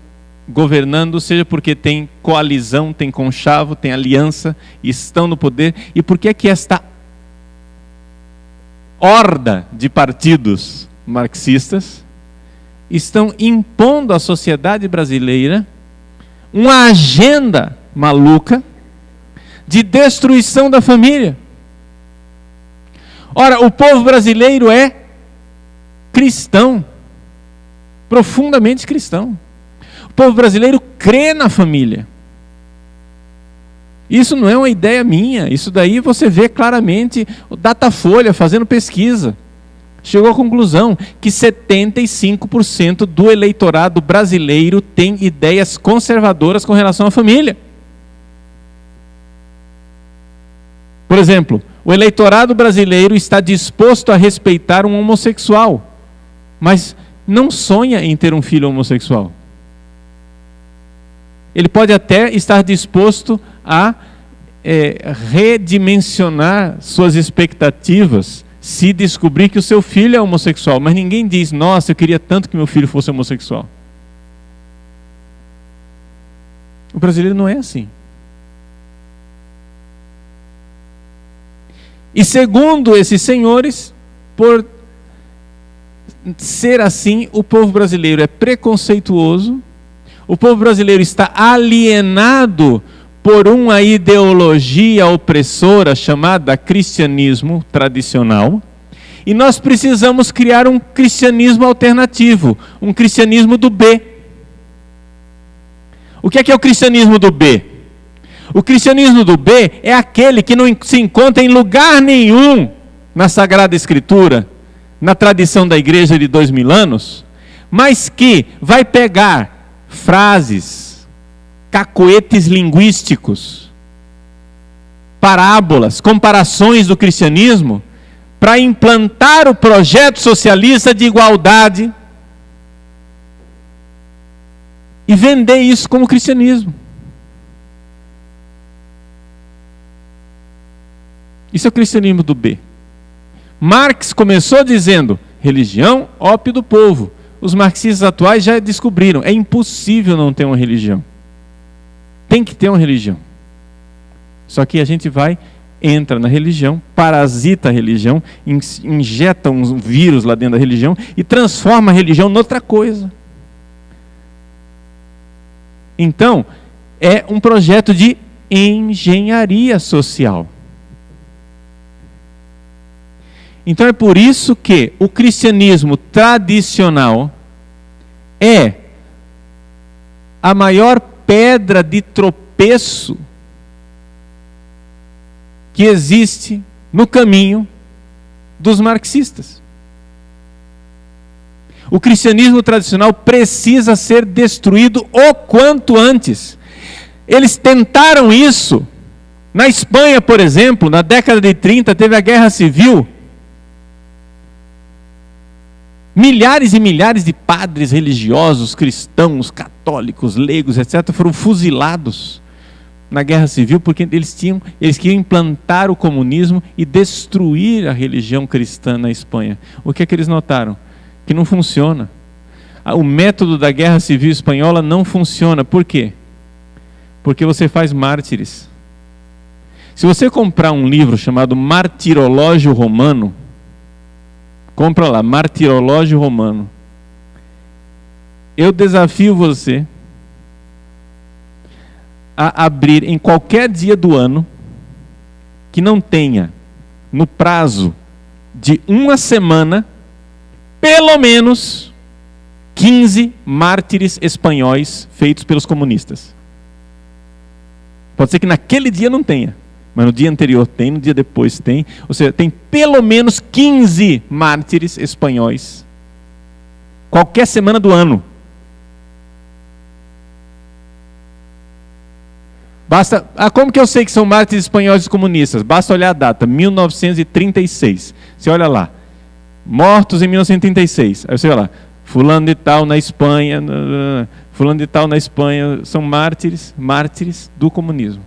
governando, seja porque tem coalizão, tem conchavo, tem aliança, estão no poder, e por que é que esta horda de partidos marxistas estão impondo à sociedade brasileira uma agenda maluca de destruição da família. Ora, o povo brasileiro é cristão, profundamente cristão. O povo brasileiro crê na família. Isso não é uma ideia minha, isso daí você vê claramente o Datafolha fazendo pesquisa. Chegou à conclusão que 75% do eleitorado brasileiro tem ideias conservadoras com relação à família. Por exemplo, o eleitorado brasileiro está disposto a respeitar um homossexual, mas não sonha em ter um filho homossexual. Ele pode até estar disposto a redimensionar suas expectativas se descobrir que o seu filho é homossexual, mas ninguém diz, nossa, eu queria tanto que meu filho fosse homossexual. O brasileiro não é assim. E segundo esses senhores, por ser assim, o povo brasileiro é preconceituoso, o povo brasileiro está alienado por uma ideologia opressora chamada cristianismo tradicional, e nós precisamos criar um cristianismo alternativo, um cristianismo do B. O que é o cristianismo do B? O cristianismo do B é aquele que não se encontra em lugar nenhum na Sagrada Escritura, na tradição da igreja de 2000 anos, mas que vai pegar frases, cacoetes linguísticos, parábolas, comparações do cristianismo, para implantar o projeto socialista de igualdade e vender isso como cristianismo. Isso é o cristianismo do B. Marx começou dizendo, religião, ópio do povo. Os marxistas atuais já descobriram, é impossível não ter uma religião. Tem que ter uma religião. Só que a gente entra na religião, parasita a religião, injeta um vírus lá dentro da religião e transforma a religião noutra coisa. Então, é um projeto de engenharia social. Então é por isso que o cristianismo tradicional é a maior pedra de tropeço que existe no caminho dos marxistas. O cristianismo tradicional precisa ser destruído o quanto antes. Eles tentaram isso. Na Espanha, por exemplo, na década de 30, teve a Guerra Civil. Milhares e milhares de padres religiosos, cristãos, católicos, leigos, etc., foram fuzilados na Guerra Civil porque eles queriam implantar o comunismo e destruir a religião cristã na Espanha. O que é que eles notaram? Que não funciona. O método da Guerra Civil Espanhola não funciona. Por quê? Porque você faz mártires. Se você comprar um livro chamado Martirológio Romano, compra lá, Martirológio Romano. Eu desafio você a abrir em qualquer dia do ano que não tenha, no prazo de uma semana, pelo menos 15 mártires espanhóis feitos pelos comunistas. Pode ser que naquele dia não tenha, mas no dia anterior tem, no dia depois tem. Ou seja, tem pelo menos 15 mártires espanhóis. Qualquer semana do ano. Basta, como que eu sei que são mártires espanhóis e comunistas? Basta olhar a data, 1936. Você olha lá, mortos em 1936. Aí você olha lá, fulano de tal na Espanha, fulano de tal na Espanha, são mártires do comunismo.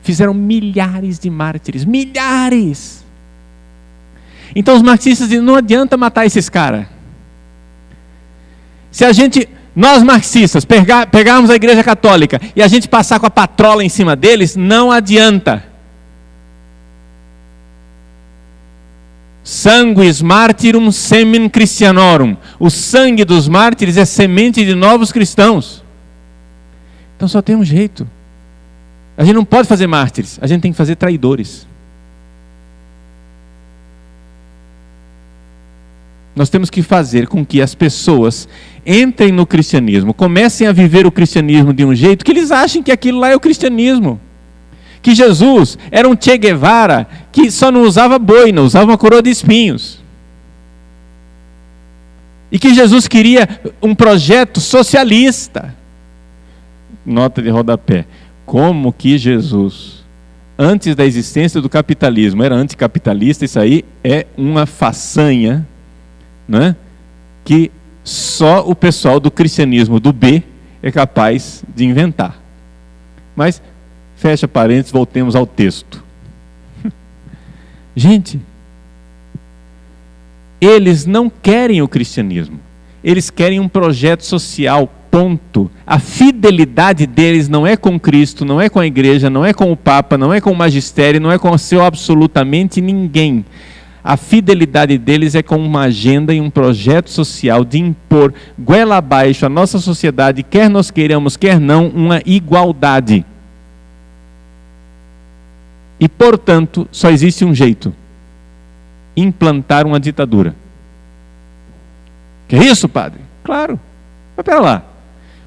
Fizeram milhares de mártires, milhares. Então os marxistas dizem, não adianta matar esses caras. Se nós marxistas, pegarmos a Igreja Católica e a gente passar com a patrola em cima deles, não adianta. Sanguis martyrum semen Christianorum. O sangue dos mártires é semente de novos cristãos. Então só tem um jeito. A gente não pode fazer mártires, a gente tem que fazer traidores. Nós temos que fazer com que as pessoas entrem no cristianismo, comecem a viver o cristianismo de um jeito que eles achem que aquilo lá é o cristianismo. Que Jesus era um Che Guevara que só não usava boina, usava uma coroa de espinhos. E que Jesus queria um projeto socialista. Nota de rodapé. Como que Jesus, antes da existência do capitalismo, era anticapitalista? Isso aí é uma façanha, né? Que só o pessoal do cristianismo do B é capaz de inventar. Mas, fecha parênteses, voltemos ao texto. Gente, eles não querem o cristianismo. Eles querem um projeto social ponto. A fidelidade deles não é com Cristo, não é com a igreja, não é com o Papa, não é com o magistério, não é com o seu absolutamente ninguém. A fidelidade deles é com uma agenda e um projeto social de impor goela abaixo a nossa sociedade, quer nós queiramos, quer não, uma igualdade. E, portanto, só existe um jeito: implantar uma ditadura. Que é isso, padre? Claro. Mas pera lá.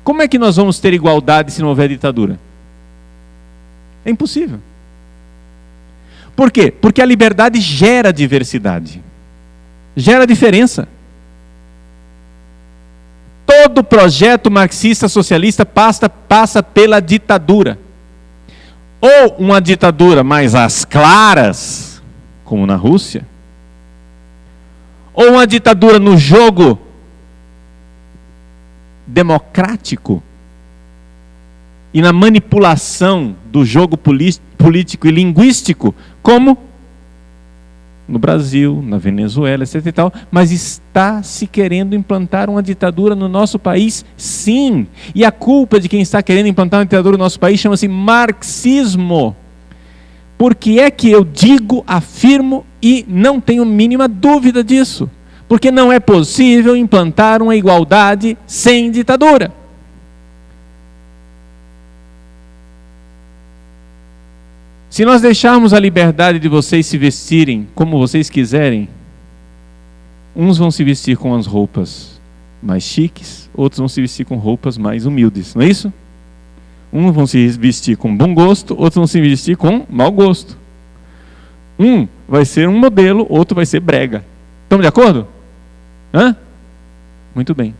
Como é que nós vamos ter igualdade se não houver ditadura? É impossível. Por quê? Porque a liberdade gera diversidade, gera diferença. Todo projeto marxista socialista passa pela ditadura. Ou uma ditadura mais às claras, como na Rússia, ou uma ditadura no jogo democrático e na manipulação do jogo político e linguístico, como no Brasil, na Venezuela, etc. e tal. Mas está se querendo implantar uma ditadura no nosso país? Sim. E a culpa de quem está querendo implantar uma ditadura no nosso país chama-se marxismo. Por que é que eu digo, afirmo e não tenho mínima dúvida disso? Porque não é possível implantar uma igualdade sem ditadura. Se nós deixarmos a liberdade de vocês se vestirem como vocês quiserem, uns vão se vestir com as roupas mais chiques, outros vão se vestir com roupas mais humildes, não é isso? Uns vão se vestir com bom gosto, outros vão se vestir com mau gosto. Um vai ser um modelo, outro vai ser brega. Estamos de acordo? Hã? Muito bem.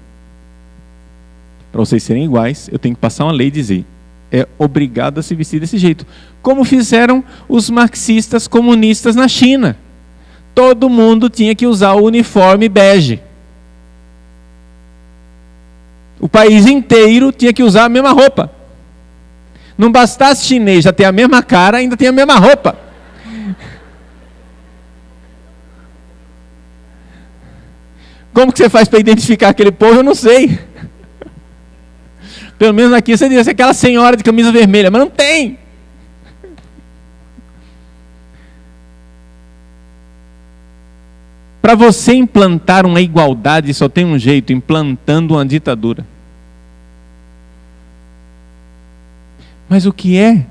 Para vocês serem iguais, eu tenho que passar uma lei e dizer: é obrigado a se vestir desse jeito. Como fizeram os marxistas comunistas na China. Todo mundo tinha que usar o uniforme bege. O país inteiro tinha que usar a mesma roupa. Não bastasse chinês já ter a mesma cara, ainda tem a mesma roupa. Como que você faz para identificar aquele povo? Eu não sei. Pelo menos aqui você diz aquela senhora de camisa vermelha, mas não tem. Para você implantar uma igualdade, só tem um jeito: implantando uma ditadura. Mas o que é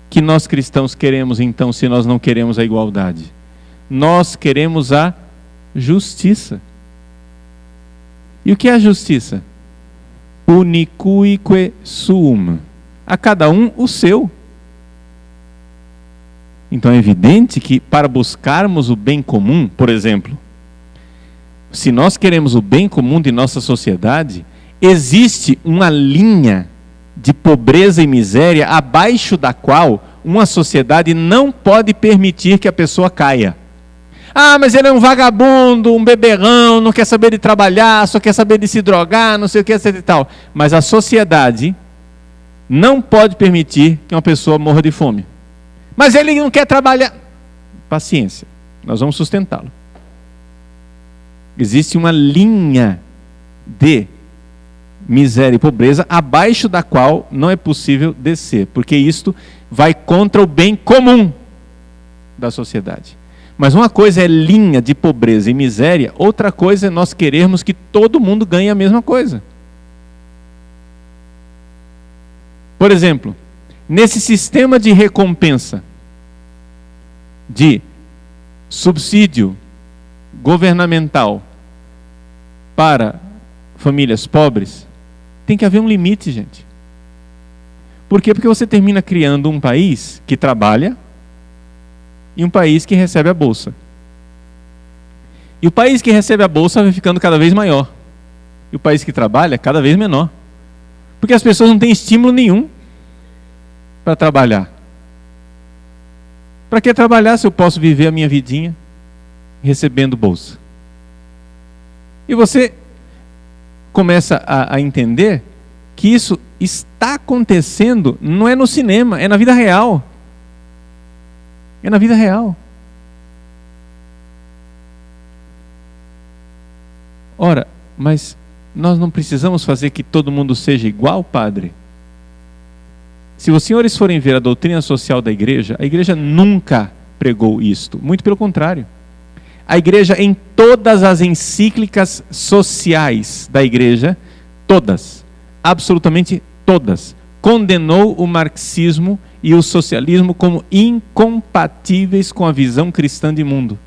que nós cristãos queremos então, se nós não queremos a igualdade? Nós queremos a justiça. E o que é a justiça? Unicuique suum. A cada um o seu. Então é evidente que para buscarmos o bem comum, por exemplo, se nós queremos o bem comum de nossa sociedade, existe uma linha de pobreza e miséria abaixo da qual uma sociedade não pode permitir que a pessoa caia. Ah, mas ele é um vagabundo, um beberrão, não quer saber de trabalhar, só quer saber de se drogar, não sei o que, etc e tal. Mas a sociedade não pode permitir que uma pessoa morra de fome. Mas ele não quer trabalhar. Paciência, nós vamos sustentá-lo. Existe uma linha de miséria e pobreza abaixo da qual não é possível descer, porque isto vai contra o bem comum da sociedade. Mas uma coisa é linha de pobreza e miséria, outra coisa é nós querermos que todo mundo ganhe a mesma coisa. Por exemplo, nesse sistema de recompensa, de subsídio governamental para famílias pobres, tem que haver um limite, gente. Por quê? Porque você termina criando um país que trabalha e um país que recebe a bolsa. E o país que recebe a bolsa vai ficando cada vez maior. E o país que trabalha cada vez menor. Porque as pessoas não têm estímulo nenhum para trabalhar. Para que trabalhar se eu posso viver a minha vidinha recebendo bolsa? E você começa a entender que isso está acontecendo, não é no cinema, é na vida real. É na vida real. Ora, mas nós não precisamos fazer que todo mundo seja igual, padre? Se os senhores forem ver a doutrina social da igreja, a igreja nunca pregou isto. Muito pelo contrário. A igreja, em todas as encíclicas sociais da igreja, todas, absolutamente todas, condenou o marxismo e o socialismo como incompatíveis com a visão cristã de mundo.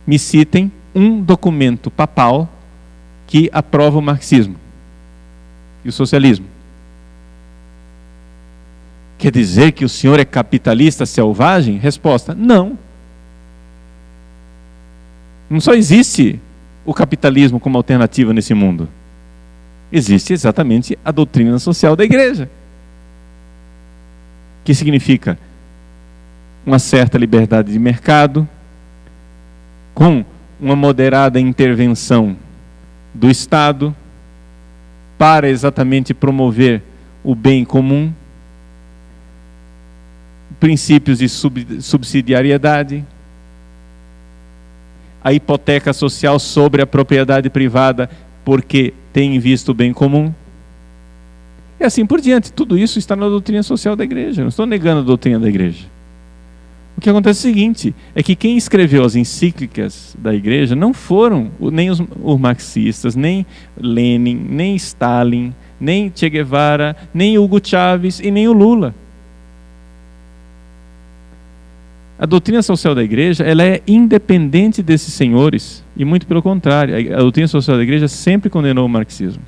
Me citem um documento papal que aprova o marxismo e o socialismo. Quer dizer que o senhor é capitalista selvagem? Resposta: não. Não só existe o capitalismo como alternativa nesse mundo. Existe exatamente a doutrina social da igreja. Que significa uma certa liberdade de mercado, com uma moderada intervenção do Estado, para exatamente promover o bem comum, princípios de subsidiariedade, a hipoteca social sobre a propriedade privada, porque tem em vista o bem comum, e assim por diante. Tudo isso está na doutrina social da igreja. Não estou negando a doutrina da igreja. O que acontece é o seguinte, é que quem escreveu as encíclicas da igreja não foram nem os marxistas, nem Lenin, nem Stalin, nem Che Guevara, nem Hugo Chávez e nem o Lula. A doutrina social da igreja, ela é independente desses senhores, e muito pelo contrário, a doutrina social da igreja sempre condenou o marxismo.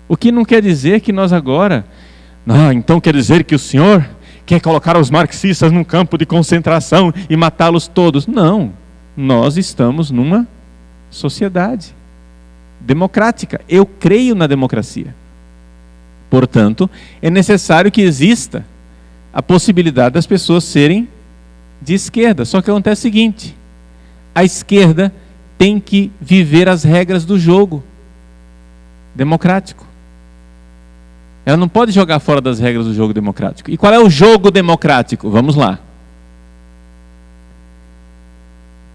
O que não quer dizer que nós agora, então quer dizer que o senhor quer colocar os marxistas num campo de concentração e matá-los todos. Não, nós estamos numa sociedade democrática. Eu creio na democracia. Portanto, é necessário que exista a possibilidade das pessoas serem de esquerda. Só que acontece o seguinte, a esquerda tem que viver as regras do jogo democrático. Ela não pode jogar fora das regras do jogo democrático. E qual é o jogo democrático? Vamos lá.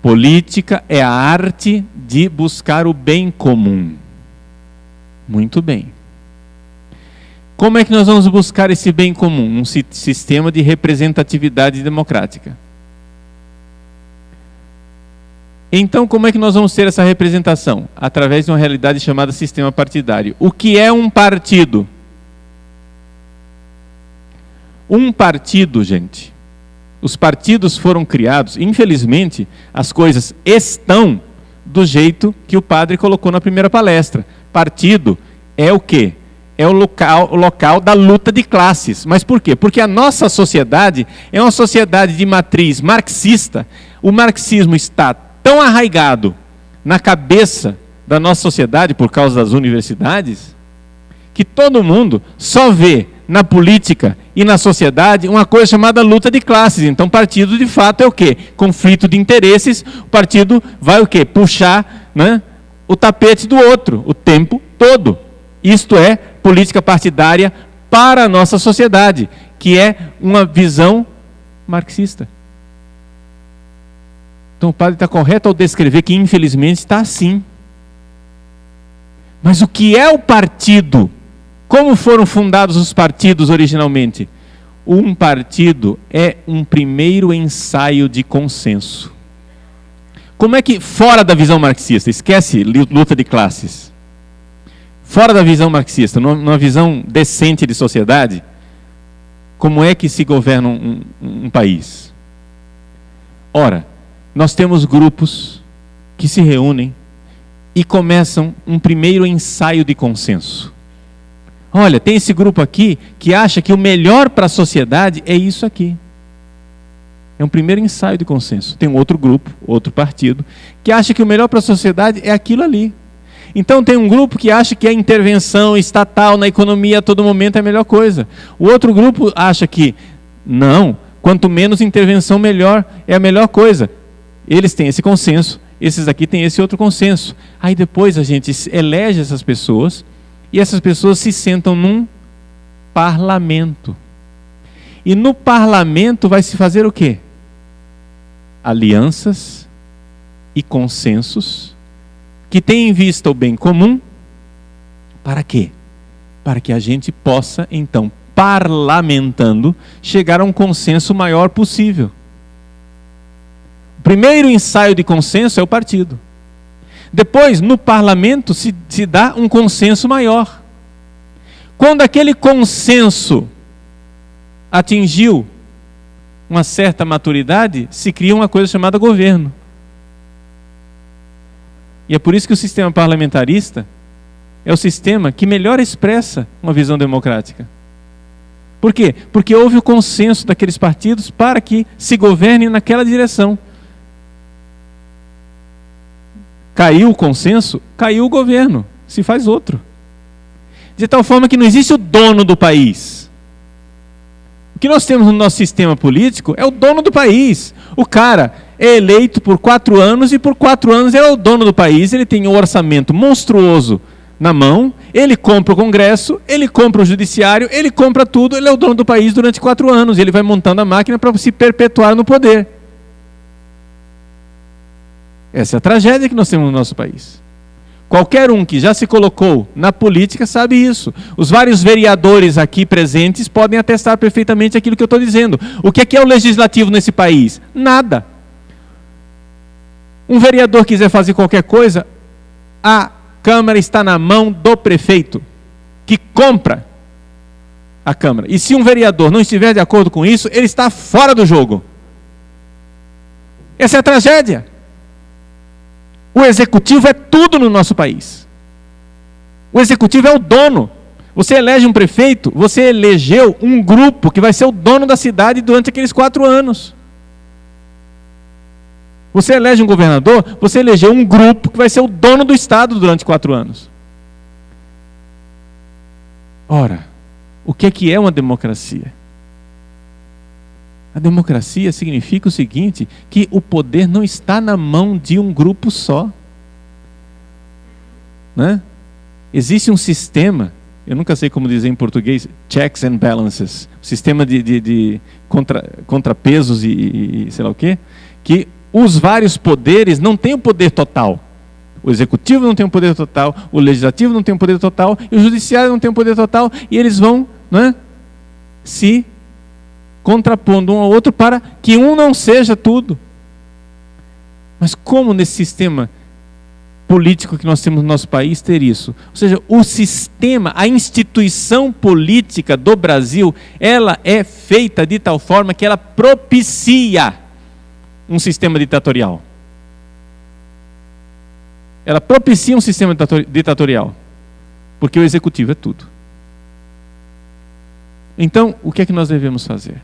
Política é a arte de buscar o bem comum. Muito bem. Como é que nós vamos buscar esse bem comum? Um sistema de representatividade democrática. Então, como é que nós vamos ter essa representação? Através de uma realidade chamada sistema partidário. O que é um partido? Um partido, gente. Os partidos foram criados, infelizmente, as coisas estão do jeito que o padre colocou na primeira palestra. Partido é o quê? É o local da luta de classes. Mas por quê? Porque a nossa sociedade é uma sociedade de matriz marxista. O marxismo está tão arraigado na cabeça da nossa sociedade, por causa das universidades, que todo mundo só vê na política e na sociedade uma coisa chamada luta de classes. Então, partido de fato é o quê? Conflito de interesses. O partido vai o quê? Puxar, né, o tapete do outro o tempo todo. Isto é política partidária para a nossa sociedade, que é uma visão marxista. Então o padre está correto ao descrever que infelizmente está assim. Mas o que é o partido? Como foram fundados os partidos originalmente? Um partido é um primeiro ensaio de consenso. Como é que, fora da visão marxista, esquece luta de classes, fora da visão marxista, numa visão decente de sociedade, como é que se governa um país? Ora, nós temos grupos que se reúnem e começam um primeiro ensaio de consenso. Olha, tem esse grupo aqui que acha que o melhor para a sociedade é isso aqui. É um primeiro ensaio de consenso. Tem um outro grupo, outro partido, que acha que o melhor para a sociedade é aquilo ali. Então tem um grupo que acha que a intervenção estatal na economia a todo momento é a melhor coisa. O outro grupo acha que, não, quanto menos intervenção melhor, é a melhor coisa. Eles têm esse consenso, esses aqui têm esse outro consenso. Aí depois a gente elege essas pessoas, e essas pessoas se sentam num parlamento. E no parlamento vai se fazer o quê? Alianças e consensos que têm em vista o bem comum. Para quê? Para que a gente possa, então, parlamentando, chegar a um consenso maior possível. O primeiro ensaio de consenso é o partido. Depois, no parlamento, se dá um consenso maior. Quando aquele consenso atingiu uma certa maturidade, se cria uma coisa chamada governo. E é por isso que o sistema parlamentarista é o sistema que melhor expressa uma visão democrática. Por quê? Porque houve o consenso daqueles partidos para que se governe naquela direção. Caiu o consenso, caiu o governo, se faz outro. De tal forma que não existe o dono do país. O que nós temos no nosso sistema político é o dono do país. O cara é eleito por 4 anos e por 4 anos ele é o dono do país, ele tem um orçamento monstruoso na mão, ele compra o Congresso, ele compra o Judiciário, ele compra tudo, ele é o dono do país durante 4 anos, e ele vai montando a máquina para se perpetuar no poder. Essa é a tragédia que nós temos no nosso país. Qualquer um que já se colocou na política sabe isso. Os vários vereadores aqui presentes podem atestar perfeitamente aquilo que eu estou dizendo. O que é o legislativo nesse país? Nada. Um vereador quiser fazer qualquer coisa, a Câmara está na mão do prefeito, que compra a Câmara. E se um vereador não estiver de acordo com isso, ele está fora do jogo. Essa é a tragédia. O executivo é tudo no nosso país. O executivo é o dono. Você elege um prefeito, você elegeu um grupo que vai ser o dono da cidade durante aqueles 4 anos. Você elege um governador, você elegeu um grupo que vai ser o dono do estado durante 4 anos. Ora, o que é uma democracia? A democracia significa o seguinte, que o poder não está na mão de um grupo só. Né? Existe um sistema, eu nunca sei como dizer em português, checks and balances, sistema de contrapesos e sei lá o quê, que os vários poderes não têm o poder total. O executivo não tem o poder total, o legislativo não tem o poder total, e o judiciário não tem o poder total, e eles vão, né, se contrapondo um ao outro para que um não seja tudo. Mas como nesse sistema político que nós temos no nosso país ter isso? Ou seja, o sistema, a instituição política do Brasil, ela é feita de tal forma que ela propicia um sistema ditatorial. Ela propicia um sistema ditatorial, porque o executivo é tudo. Então, o que é que nós devemos fazer?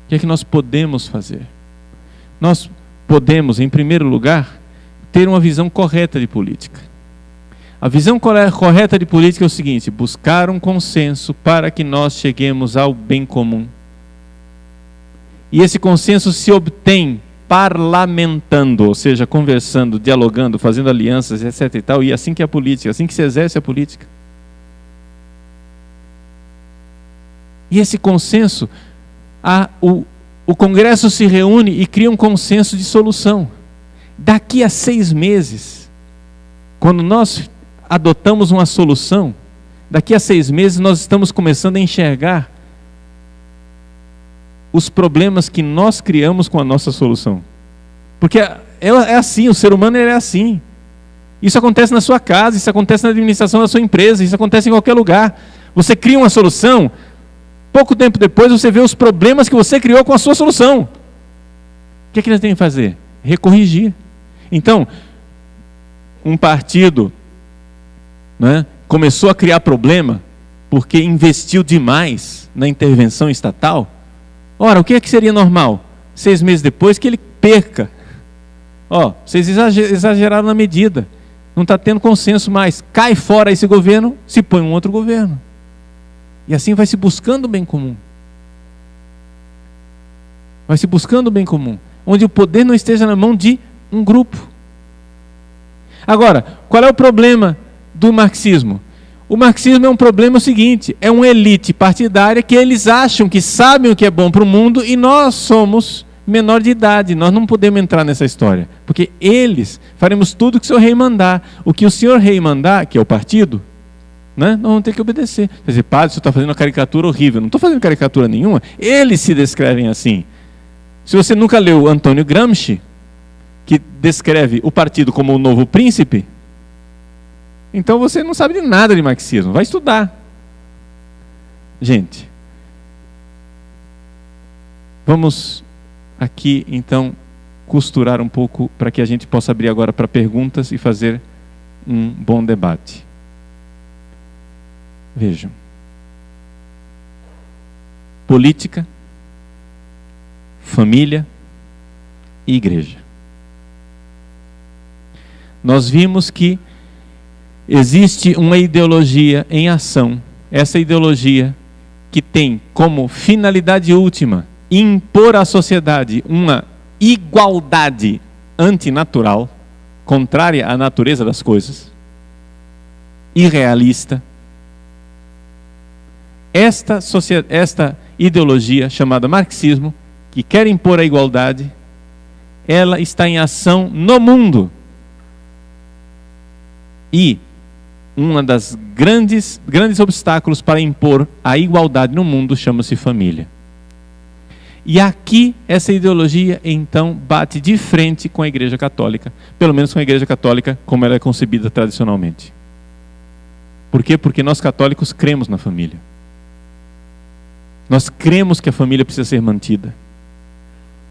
O que é que nós podemos fazer? Nós podemos, em primeiro lugar, ter uma visão correta de política. A visão correta de política é o seguinte: buscar um consenso para que nós cheguemos ao bem comum. E esse consenso se obtém parlamentando, ou seja, conversando, dialogando, fazendo alianças, etc. e tal, e assim que é a política, assim que se exerce a política. E esse consenso, o Congresso se reúne e cria um consenso de solução. Daqui a 6 meses, quando nós adotamos uma solução, daqui a 6 meses nós estamos começando a enxergar os problemas que nós criamos com a nossa solução. Porque é assim, o ser humano é assim. Isso acontece na sua casa, isso acontece na administração da sua empresa, isso acontece em qualquer lugar. Você cria uma solução, pouco tempo depois você vê os problemas que você criou com a sua solução. O que é que nós temos que fazer? Recorrigir. Então, um partido, né, começou a criar problema porque investiu demais na intervenção estatal. Ora, o que é que seria normal? 6 meses depois que ele perca. Vocês exageraram na medida. Não está tendo consenso mais. Cai fora esse governo, se põe um outro governo. E assim vai se buscando o bem comum. Vai se buscando o bem comum. Onde o poder não esteja na mão de um grupo. Agora, qual é o problema do marxismo? O marxismo é um problema seguinte: é uma elite partidária que eles acham que sabem o que é bom para o mundo e nós somos menor de idade, nós não podemos entrar nessa história, porque faremos tudo que o senhor rei mandar. O que o senhor rei mandar, que é o partido, né, nós vamos ter que obedecer. Quer dizer, padre, o senhor está fazendo uma caricatura horrível. Não estou fazendo caricatura nenhuma, eles se descrevem assim. Se você nunca leu Antônio Gramsci, que descreve o partido como o novo príncipe, então você não sabe de nada de marxismo, vai estudar. Gente, vamos aqui então costurar um pouco para que a gente possa abrir agora para perguntas e fazer um bom debate. Vejam. Política, família e igreja. Nós vimos que existe uma ideologia em ação. Essa ideologia que tem como finalidade última impor à sociedade uma igualdade antinatural, contrária à natureza das coisas, irrealista. Esta ideologia chamada marxismo, que quer impor a igualdade, ela está em ação no mundo. E um dos grandes obstáculos para impor a igualdade no mundo chama-se família. E aqui essa ideologia então bate de frente com a Igreja Católica, pelo menos com a Igreja Católica como ela é concebida tradicionalmente. Por quê? Porque nós católicos cremos na família. Nós cremos que a família precisa ser mantida.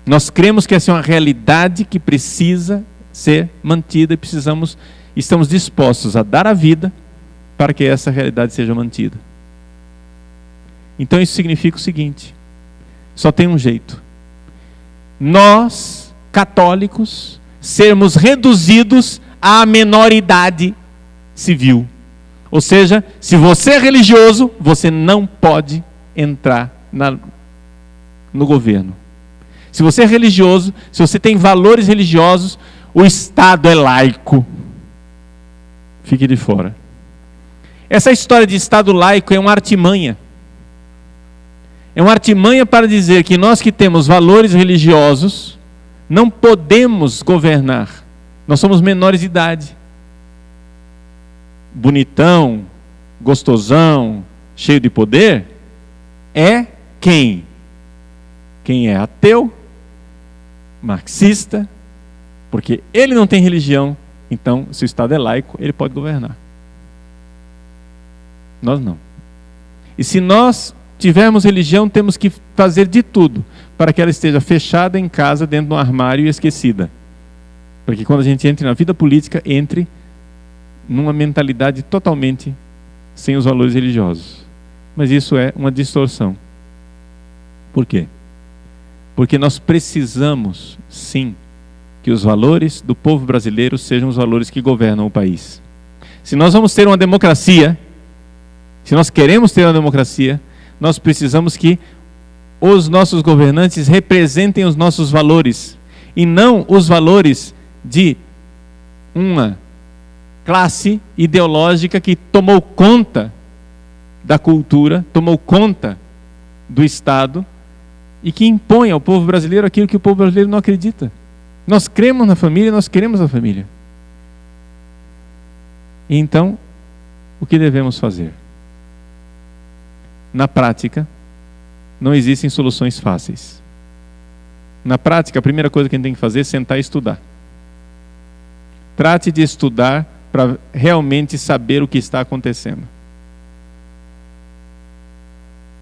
Nós cremos que essa é uma realidade que precisa ser mantida e estamos dispostos a dar a vida para que essa realidade seja mantida. Então isso significa o seguinte: só tem um jeito. Nós, católicos, sermos reduzidos à menoridade civil. Ou seja, se você é religioso, você não pode entrar no governo. Se você é religioso, se você tem valores religiosos, o Estado é laico. Fique de fora. Essa história de Estado laico é uma artimanha. É uma artimanha para dizer que nós que temos valores religiosos não podemos governar. Nós somos menores de idade. Bonitão, gostosão, cheio de poder, é quem? Quem é ateu, marxista, porque ele não tem religião, então se o Estado é laico, ele pode governar. Nós não. E se nós tivermos religião, temos que fazer de tudo para que ela esteja fechada em casa, dentro de um armário e esquecida. Para que quando a gente entre na vida política, entre numa mentalidade totalmente sem os valores religiosos. Mas isso é uma distorção. Por quê? Porque nós precisamos, sim, que os valores do povo brasileiro sejam os valores que governam o país. Se nós vamos ter uma democracia, se nós queremos ter uma democracia, nós precisamos que os nossos governantes representem os nossos valores, e não os valores de uma classe ideológica que tomou conta da cultura, tomou conta do Estado, e que impõe ao povo brasileiro aquilo que o povo brasileiro não acredita. Nós cremos na família, nós queremos a família. E então, o que devemos fazer? Na prática, não existem soluções fáceis. Na prática, a primeira coisa que a gente tem que fazer é sentar e estudar. Trate de estudar para realmente saber o que está acontecendo.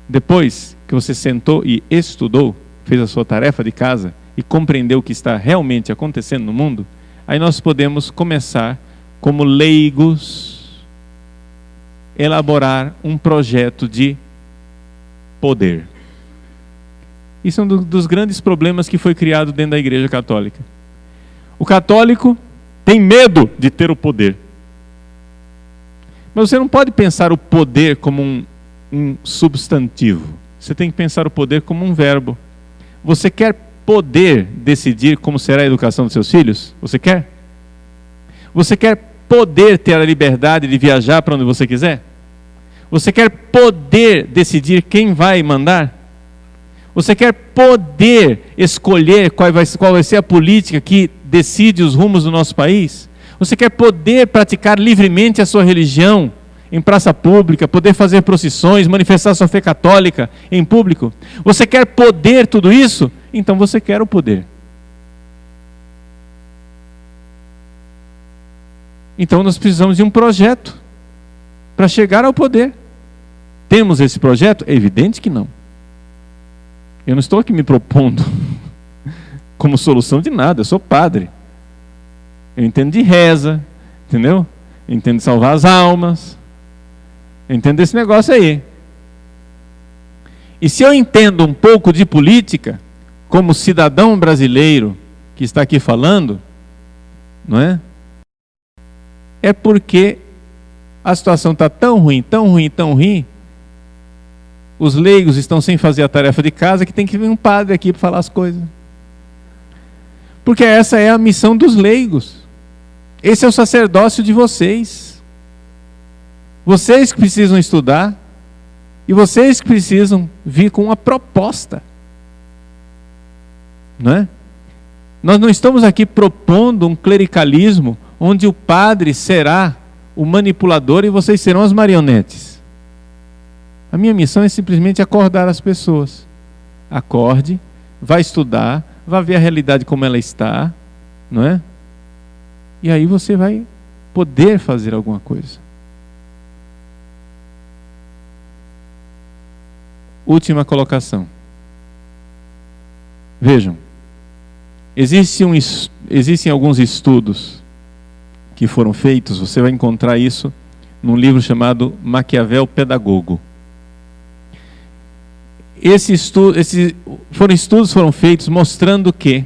Depois que você sentou e estudou, fez a sua tarefa de casa e compreendeu o que está realmente acontecendo no mundo, aí nós podemos começar, como leigos, elaborar um projeto de poder. Isso é um dos grandes problemas que foi criado dentro da Igreja Católica. O católico tem medo de ter o poder. Mas você não pode pensar o poder como um substantivo. Você tem que pensar o poder como um verbo. Você quer poder decidir como será a educação dos seus filhos? Você quer? Você quer poder ter a liberdade de viajar para onde você quiser? Você quer poder decidir quem vai mandar? Você quer poder escolher qual vai ser a política que decide os rumos do nosso país? Você quer poder praticar livremente a sua religião em praça pública, poder fazer procissões, manifestar sua fé católica em público? Você quer poder tudo isso? Então você quer o poder. Então nós precisamos de um projeto para chegar ao poder. Temos esse projeto? É evidente que não. Eu não estou aqui me propondo como solução de nada, eu sou padre. Eu entendo de reza, entendeu? Eu entendo de salvar as almas. Eu entendo desse negócio aí. E se eu entendo um pouco de política, como cidadão brasileiro que está aqui falando, não é? É porque a situação está tão ruim, tão ruim, tão ruim, os leigos estão sem fazer a tarefa de casa, que tem que vir um padre aqui para falar as coisas. Porque essa é a missão dos leigos. Esse é o sacerdócio de vocês. Vocês que precisam estudar, e vocês que precisam vir com uma proposta. Não é? Nós não estamos aqui propondo um clericalismo onde o padre será o manipulador e vocês serão as marionetes. A minha missão é simplesmente acordar as pessoas. Acorde, vá estudar, vá ver a realidade como ela está, não é? E aí você vai poder fazer alguma coisa. Última colocação. Vejam, existem alguns estudos que foram feitos, você vai encontrar isso num livro chamado Maquiavel Pedagogo. Esses estudos foram feitos mostrando que,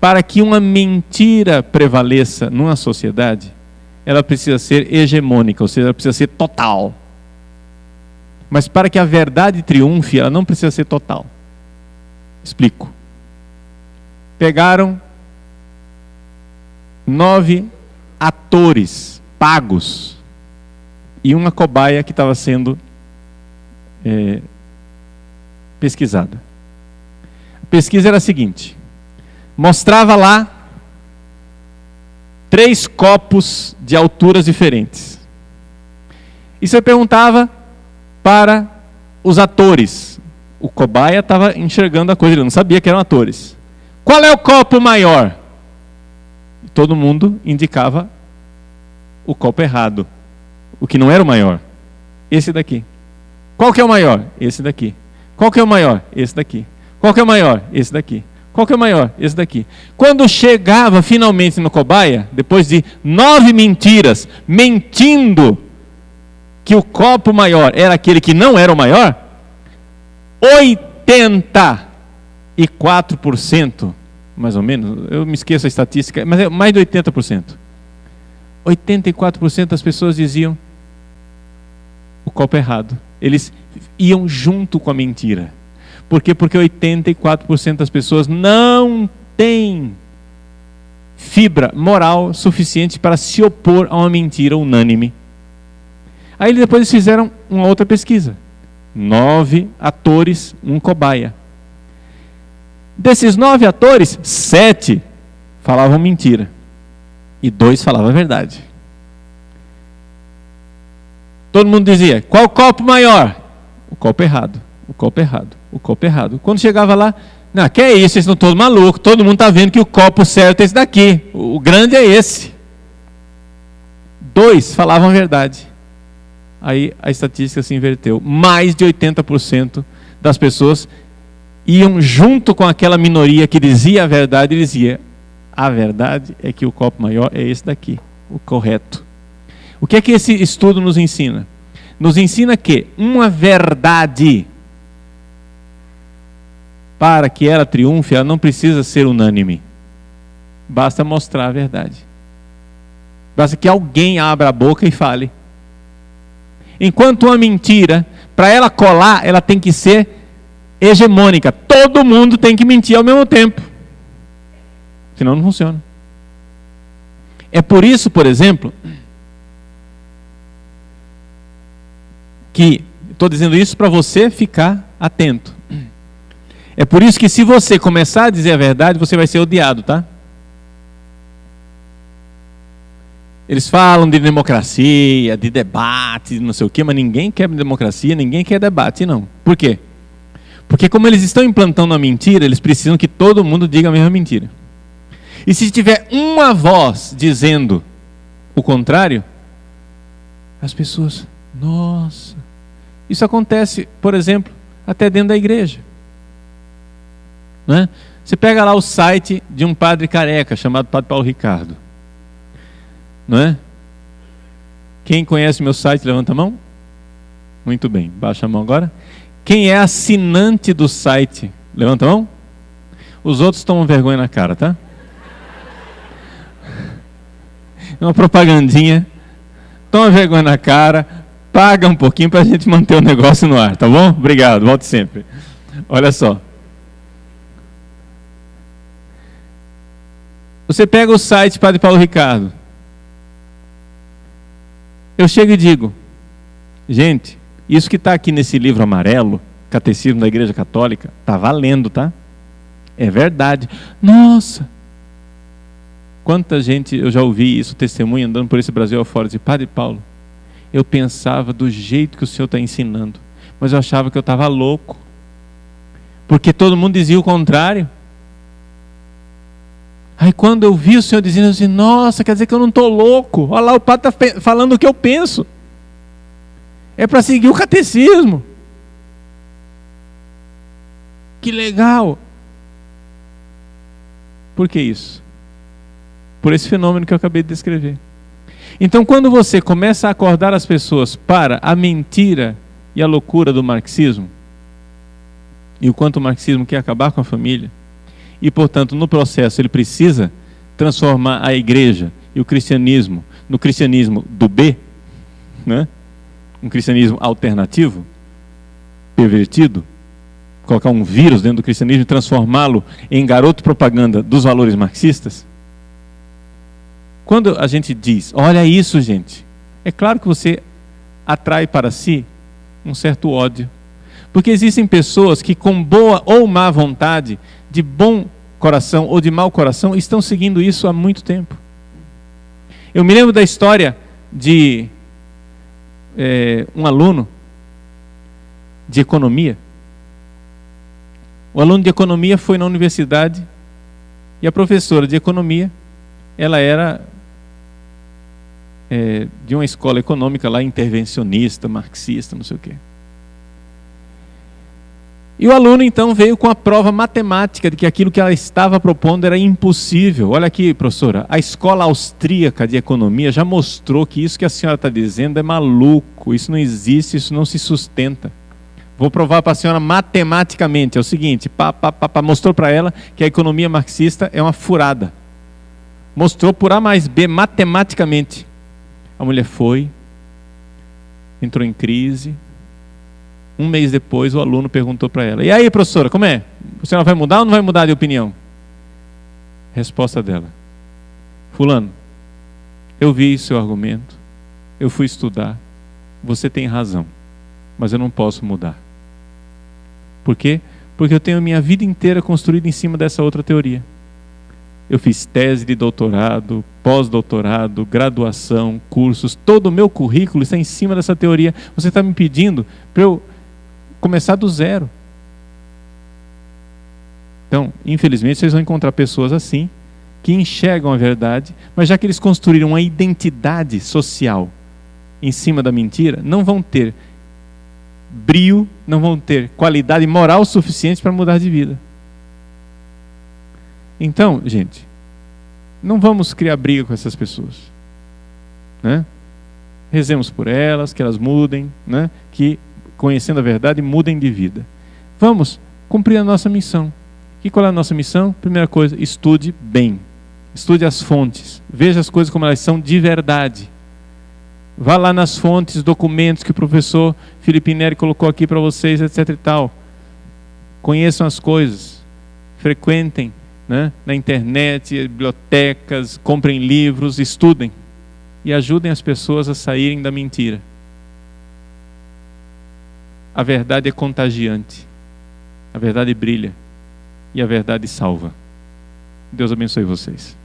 para que uma mentira prevaleça numa sociedade, ela precisa ser hegemônica, ou seja, ela precisa ser total. Mas para que a verdade triunfe, ela não precisa ser total. Explico. Pegaram 9 atores pagos e uma cobaia que estava sendo pesquisada. A pesquisa era a seguinte: mostrava lá 3 copos de alturas diferentes. E você perguntava para os atores. O cobaia estava enxergando a coisa, ele não sabia que eram atores. Qual é o copo maior? Todo mundo indicava o copo errado, o que não era o maior. Esse daqui. Qual que é o maior? Esse daqui. Qual que é o maior? Esse daqui. Qual que é o maior? Esse daqui. Qual que é o maior? Esse daqui. Quando chegava finalmente no cobaia, depois de 9 mentiras, mentindo que o copo maior era aquele que não era o maior, 84%, mais ou menos, eu me esqueço a estatística, mas é mais de 80%. 84% das pessoas diziam o copo errado. Eles iam junto com a mentira. Por quê? Porque 84% das pessoas não têm fibra moral suficiente para se opor a uma mentira unânime. Aí depois eles fizeram uma outra pesquisa. 9 atores, um cobaia. Desses 9 atores, 7 falavam mentira. E 2 falavam a verdade. Todo mundo dizia, qual copo maior? O copo errado, o copo errado, o copo errado. Quando chegava lá, não, que é isso, vocês estão todos malucos, todo mundo está vendo que o copo certo é esse daqui, o grande é esse. 2 falavam a verdade. Aí a estatística se inverteu. Mais de 80% das pessoas iam junto com aquela minoria que dizia a verdade e dizia, a verdade é que o copo maior é esse daqui, o correto. O que é que esse estudo nos ensina? Nos ensina que uma verdade, para que ela triunfe, ela não precisa ser unânime. Basta mostrar a verdade. Basta que alguém abra a boca e fale. Enquanto uma mentira, para ela colar, ela tem que ser hegemônica. Todo mundo tem que mentir ao mesmo tempo. Senão não funciona. É por isso, por exemplo, que estou dizendo isso para você ficar atento. É por isso que se você começar a dizer a verdade, você vai ser odiado, tá? Eles falam de democracia, de debate, não sei o quê, mas ninguém quer democracia, ninguém quer debate, não. Por quê? Porque como eles estão implantando a mentira, eles precisam que todo mundo diga a mesma mentira. E se tiver uma voz dizendo o contrário, as pessoas, nossa, isso acontece, por exemplo, até dentro da igreja. Não é? Você pega lá o site de um padre careca, chamado Padre Paulo Ricardo. Não é? Quem conhece meu site, levanta a mão. Muito bem, baixa a mão agora. Quem é assinante do site, levanta a mão. Os outros tomam vergonha na cara, tá? É uma propagandinha. Toma vergonha na cara, paga um pouquinho para a gente manter o negócio no ar, tá bom? Obrigado, volte sempre. Olha só. Você pega o site Padre Paulo Ricardo. Eu chego e digo, gente, isso que está aqui nesse livro amarelo, Catecismo da Igreja Católica, está valendo, tá? É verdade. Nossa! Quanta gente, eu já ouvi isso, testemunho, andando por esse Brasil afora, de Padre Paulo, eu pensava do jeito que o senhor está ensinando, mas eu achava que eu estava louco, porque todo mundo dizia o contrário. Aí quando eu vi o senhor dizendo assim, nossa, quer dizer que eu não estou louco, olha lá, o padre está falando o que eu penso, é para seguir o catecismo, que legal. Por que isso? Por esse fenômeno que eu acabei de descrever. Então quando você começa a acordar as pessoas para a mentira e a loucura do marxismo, e o quanto o marxismo quer acabar com a família, e portanto no processo ele precisa transformar a igreja e o cristianismo no cristianismo do B, né? Um cristianismo alternativo, pervertido, colocar um vírus dentro do cristianismo e transformá-lo em garoto propaganda dos valores marxistas. Quando a gente diz, olha isso, gente, é claro que você atrai para si um certo ódio. Porque existem pessoas que com boa ou má vontade, de bom coração ou de mau coração, estão seguindo isso há muito tempo. Eu me lembro da história de um aluno de economia. O aluno de economia foi na universidade e a professora de economia, ela era de uma escola econômica lá, intervencionista, marxista, não sei o quê. E o aluno então veio com a prova matemática de que aquilo que ela estava propondo era impossível. Olha aqui, professora, a escola austríaca de economia já mostrou que isso que a senhora está dizendo é maluco, isso não existe, isso não se sustenta. Vou provar para a senhora matematicamente. É o seguinte, mostrou para ela que a economia marxista é uma furada. Mostrou por A mais B matematicamente. A mulher foi, entrou em crise. Um mês depois, o aluno perguntou para ela, e aí, professora, como é? A senhora vai mudar ou não vai mudar de opinião? Resposta dela, fulano, eu vi seu argumento, eu fui estudar, você tem razão, mas eu não posso mudar. Por quê? Porque eu tenho minha vida inteira construída em cima dessa outra teoria. Eu fiz tese de doutorado, pós-doutorado, graduação, cursos, todo o meu currículo está em cima dessa teoria. Você está me pedindo para eu começar do zero. Então, infelizmente, vocês vão encontrar pessoas assim, que enxergam a verdade, mas já que eles construíram uma identidade social em cima da mentira, não vão ter brio, não vão ter qualidade moral suficiente para mudar de vida. Então, gente, não vamos criar briga com essas pessoas, né? Rezemos por elas, que elas mudem, né? Que, conhecendo a verdade, mudem de vida. Vamos cumprir a nossa missão. E qual é a nossa missão? Primeira coisa, estude bem. Estude as fontes. Veja as coisas como elas são de verdade. Vá lá nas fontes, documentos que o professor Felipe Neri colocou aqui para vocês, etc. e tal. Conheçam as coisas. Frequentem, né, na internet, bibliotecas, comprem livros, estudem. E ajudem as pessoas a saírem da mentira. A verdade é contagiante. A verdade brilha. e a verdade salva. Deus abençoe vocês.